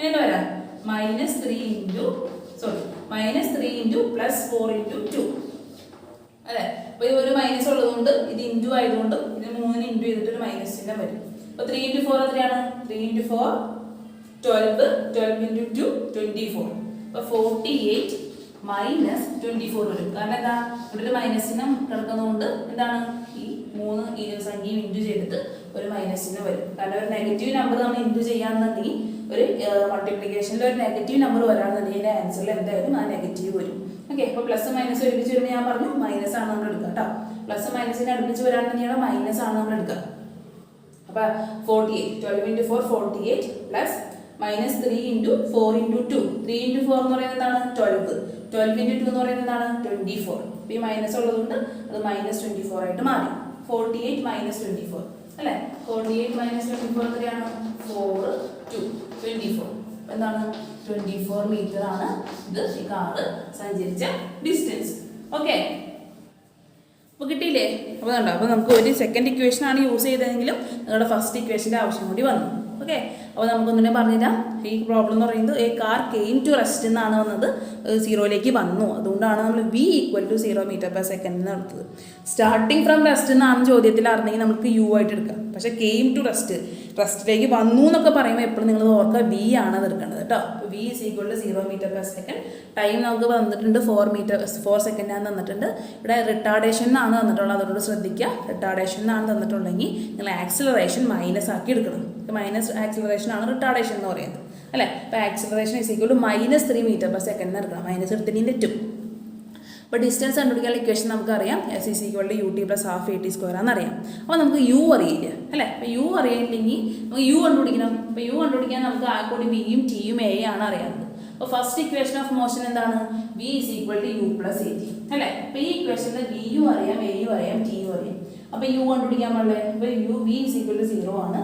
എന്താ വരാം -3 ഇൻറ്റു +4 ഇൻറ്റു 2 അല്ലേ. അപ്പോൾ ഇത് ഒരു മൈനസ് ഉള്ളതുകൊണ്ട് ഇത് ഇൻറ്റു ആയതുകൊണ്ട് ഇത് 3 ഇൻറ്റു ചെയ്തിട്ട് ഒരു മൈനസ് ചിഹ്നം വരും. അപ്പോൾ 3 ഇൻറ്റു 4 എത്രയാണ് 3 ഇൻറ്റു 4 12 12 ഇൻറ്റു 2 24. അപ്പോൾ 48 മൈനസ് 24 വരും. കാരണം എന്താ ഇവിടെ ഒരു മൈനസ് ചിഹ്നം കിടക്കുന്നതുകൊണ്ട് എന്താണ് ഈ 3 ഈ സംഖ്യയും ഇൻറ്റു ചെയ്തിട്ട് ഒരു മൈനസ് ചിഹ്നം വരും. കാരണം ഒരു നെഗറ്റീവ് നമ്പർ നമ്മൾ ഇൻറ്റു ചെയ്യാന്നുണ്ടെങ്കിൽ ഒരു മൾട്ടിപ്ലിക്കേഷനിൽ ഒരു നെഗറ്റീവ് നമ്പർ വരാണെന്നുണ്ടെങ്കിൽ അതിൻ്റെ ആൻസറിൽ എന്തായാലും ആ നെഗറ്റീവ് വരും. ഓക്കെ. അപ്പോൾ പ്ലസ് മൈനസ് ഒരുമിച്ച് വരുമ്പോൾ ഞാൻ പറഞ്ഞു മൈനസ് ആണ് നമ്മൾ എടുക്കുക കേട്ടോ. പ്ലസ് മൈനസിനെ അടുപ്പിച്ച് വരാണെന്നുണ്ടെങ്കിൽ മൈനസ് ആണ് നമ്മൾ എടുക്കുക. അപ്പോൾ 48 12 into 4 48 plus -3 into 4 into 2 3 into 4 എന്ന് പറയുന്നത് എന്താണ് 12 12 ഇൻറ്റു 2 എന്ന് പറയുന്നത് എന്താണ് 24. അപ്പോൾ ഈ മൈനസ് ഉള്ളതുകൊണ്ട് അത് -24 ആയിട്ട് മാറി. 48 -24 അല്ലേ. 48 -24 എത്രയാണ് 4 2 24. എന്താണ് 24 മീറ്റർ ആണ് ഇത് ഈ കാറ് സഞ്ചരിച്ച ഡിസ്റ്റൻസ്. ഓക്കെ. അപ്പോൾ കിട്ടിയില്ലേ. അപ്പോൾ കണ്ടോ. അപ്പോൾ നമുക്ക് ഒരു സെക്കൻഡ് ഇക്വേഷൻ ആണ് യൂസ് ചെയ്തതെങ്കിലും നിങ്ങളുടെ ഫസ്റ്റ് ഇക്വേഷൻ്റെ ആവശ്യം കൂടി വന്നു. ഓക്കെ. അപ്പോൾ നമുക്കൊന്നിനെ പറഞ്ഞുതരാം. ഈ പ്രോബ്ലം എന്ന് പറയുന്നത് a car came to rest എന്നാണ് വന്നത്, 0ലേക്ക് വന്നു. അതുകൊണ്ടാണ് നമ്മൾ v = 0 m/s എന്ന് എടുത്തത്. സ്റ്റാർട്ടിങ് ഫ്രം റെസ്റ്റ് എന്നാണ് ചോദ്യത്തിൽ അറിഞ്ഞെങ്കിൽ നമുക്ക് യു ആയിട്ട് എടുക്കാം. പക്ഷേ കെയിം ടു റെസ്റ്റിലേക്ക് വന്നു എന്നൊക്കെ പറയുമ്പോൾ എപ്പോഴും നിങ്ങൾ ഓർക്കുക v ആണ് അത് എടുക്കേണ്ടത് കേട്ടോ. അപ്പോൾ v = 0 m/s. ടൈം നമുക്ക് വന്നിട്ടുണ്ട് 4 സെക്കൻഡാണ് തന്നിട്ടുണ്ട്. ഇവിടെ റിട്ടാർഡേഷൻ എന്നാണ് തന്നിട്ടുള്ളത്, അതുകൊണ്ട് ശ്രദ്ധിക്കുക. റിട്ടാർഡേഷൻ എന്നാണ് തന്നിട്ടുണ്ടെങ്കിൽ നിങ്ങൾ ആക്സിലറേഷൻ മൈനസ് ആക്കി എടുക്കണം. മൈനസ് ആക്സിലറേഷൻ ആണ് റിട്ടാർഡേഷൻ എന്ന് പറയുന്നത് അല്ലേ. അപ്പോൾ ആക്സിലറേഷൻ = -3 m/s എന്ന് എടുക്കണം. മൈനസ് എടുത്തിട്ട് 2. അപ്പോൾ ഡിസ്റ്റൻസ് കണ്ടുപിടിക്കാനുള്ള ഇക്വേഷൻ നമുക്കറിയാം. s = ut + ½ at² ആണെന്നറിയാം. അപ്പോൾ നമുക്ക് u അറിയില്ല അല്ലേ. അപ്പോൾ u അറിയില്ലെങ്കിൽ നമുക്ക് u കണ്ടുപിടിക്കണം. അപ്പോൾ u കണ്ടുപിടിക്കാൻ നമുക്ക് ആ കൂടി vയും tയും a ആണ് അറിയാവുന്നത്. അപ്പോൾ ഫസ്റ്റ് ഇക്വേഷൻ ഓഫ് മോഷൻ എന്താണ് v = u + at അല്ലേ. അപ്പോൾ ഈ ഇക്വേഷനിൽ vയും അറിയാം aയും അറിയാം tയും അറിയാം. അപ്പോൾ u കണ്ടുപിടിക്കാൻ പാടില്ലേ. അപ്പോൾ v = 0 ആണ്.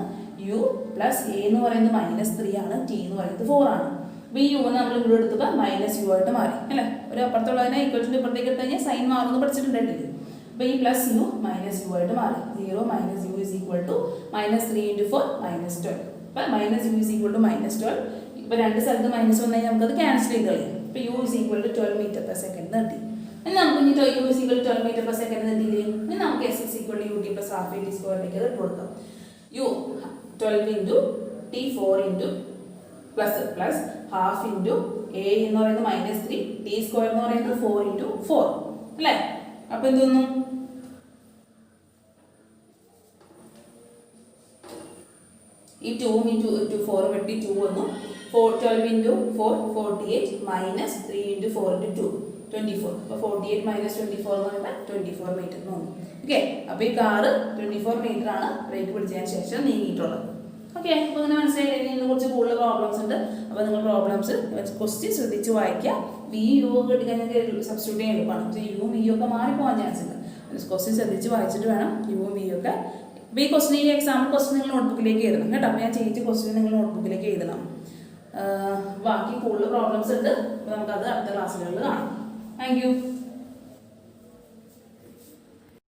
u പ്ലസ് a എന്ന് പറയുന്നത് -3 ആണ്, t എന്ന് പറയുന്നത് 4 ആണ്. അപ്പോൾ ഈ u നമ്മൾ ഇവിടെ എടുത്തപ്പോൾ -u ആയിട്ട് മാറി അല്ലേ. ഒരു അപ്പുറത്തുള്ളതിനെ ഇക്വേഷൻ്റെ ഇപ്പുറത്തേക്ക് എടുത്ത് കഴിഞ്ഞാൽ സൈൻ മാറുന്നു പഠിച്ചിട്ടുണ്ടായിട്ടില്ലേ. അപ്പോൾ ഈ +u -u ആയിട്ട് മാറി. 0 - u = -3 × 4 -12. അപ്പോൾ -u = -12. ഇപ്പോൾ രണ്ട് സ്ഥലത്ത് മൈനസ് വന്നു കഴിഞ്ഞാൽ നമുക്കത് ക്യാൻസൽ ചെയ്ത് കളയാം. അപ്പോൾ u = 12 m/s എന്ന് കിട്ടി. ഇനി നമുക്ക് ഇനി u = 12 m/s കിട്ടിയില്ലേ. ഇനി നമുക്ക് s = ut + ½ at² ഇട്ട് കൊടുക്കാം. u 12 into t 4 into plus half into A എന്ന് പറയുന്നത് -3 ടി സ്ക്വയർ എന്ന് പറയുന്നത് 4 ഇൻറ്റു 4 അല്ലേ. അപ്പോൾ എന്തൊന്നും ഈ 2 ഇൻറ്റു 4 വെട്ടി 2 വന്നു. 12 ഇൻറ്റു 4 48 -3 ഇൻറ്റു 4 ഇൻറ്റു 2 24. അപ്പോൾ 48 - 24 എന്ന് പറയുമ്പോൾ 24 മീറ്റർ എന്ന് തോന്നുന്നു. ഓക്കെ. അപ്പോൾ ഈ കാറ് 24 മീറ്റർ ആണ് ബ്രേക്ക് പിടിച്ചതിന് ശേഷം നീങ്ങിയിട്ടുള്ളത്. ഓക്കെ. അപ്പോൾ അങ്ങനെ മനസ്സിലായി. ഇതിനെ കുറിച്ച് കൂടുതൽ പ്രോബ്ലംസ് ഉണ്ട്. അപ്പോൾ നിങ്ങൾ പ്രോബ്ലംസ് ക്വസ്റ്റ്യൻ ശ്രദ്ധിച്ച് വായിക്കുക. വി യു ഒക്കെ കിട്ടിക്കഴിഞ്ഞാൽ സബ്സ്റ്റിറ്റ്യൂട്ട് ചെയ്യാൻ എളുപ്പമാണ്. പക്ഷേ യുവും വി ഒക്കെ മാറിപ്പോകാൻ ചാൻസ് ഉണ്ട്. ക്വസ്റ്റ്യൻ ശ്രദ്ധിച്ച് വായിച്ചിട്ട് വേണം യുവും വി ഒക്കെ. അപ്പോൾ ഈ ക്വസ്റ്റ്യൻ ഈ എക്സാമ്പിൾ ക്വസ്റ്റ്യൻ നിങ്ങൾ നോട്ട്ബുക്കിലേക്ക് എഴുതണം കേട്ടോ. അപ്പോൾ ഞാൻ ചെയ്യിച്ച ക്വസ്റ്റ്യൻ നിങ്ങൾ നോട്ട്ബുക്കിലേക്ക് എഴുതണം. ബാക്കി കൂടുതൽ പ്രോബ്ലംസ് ഉണ്ട്. അപ്പോൾ നമുക്കത് അടുത്ത ക്ലാസ്സുകളിൽ കാണാം. Thank you.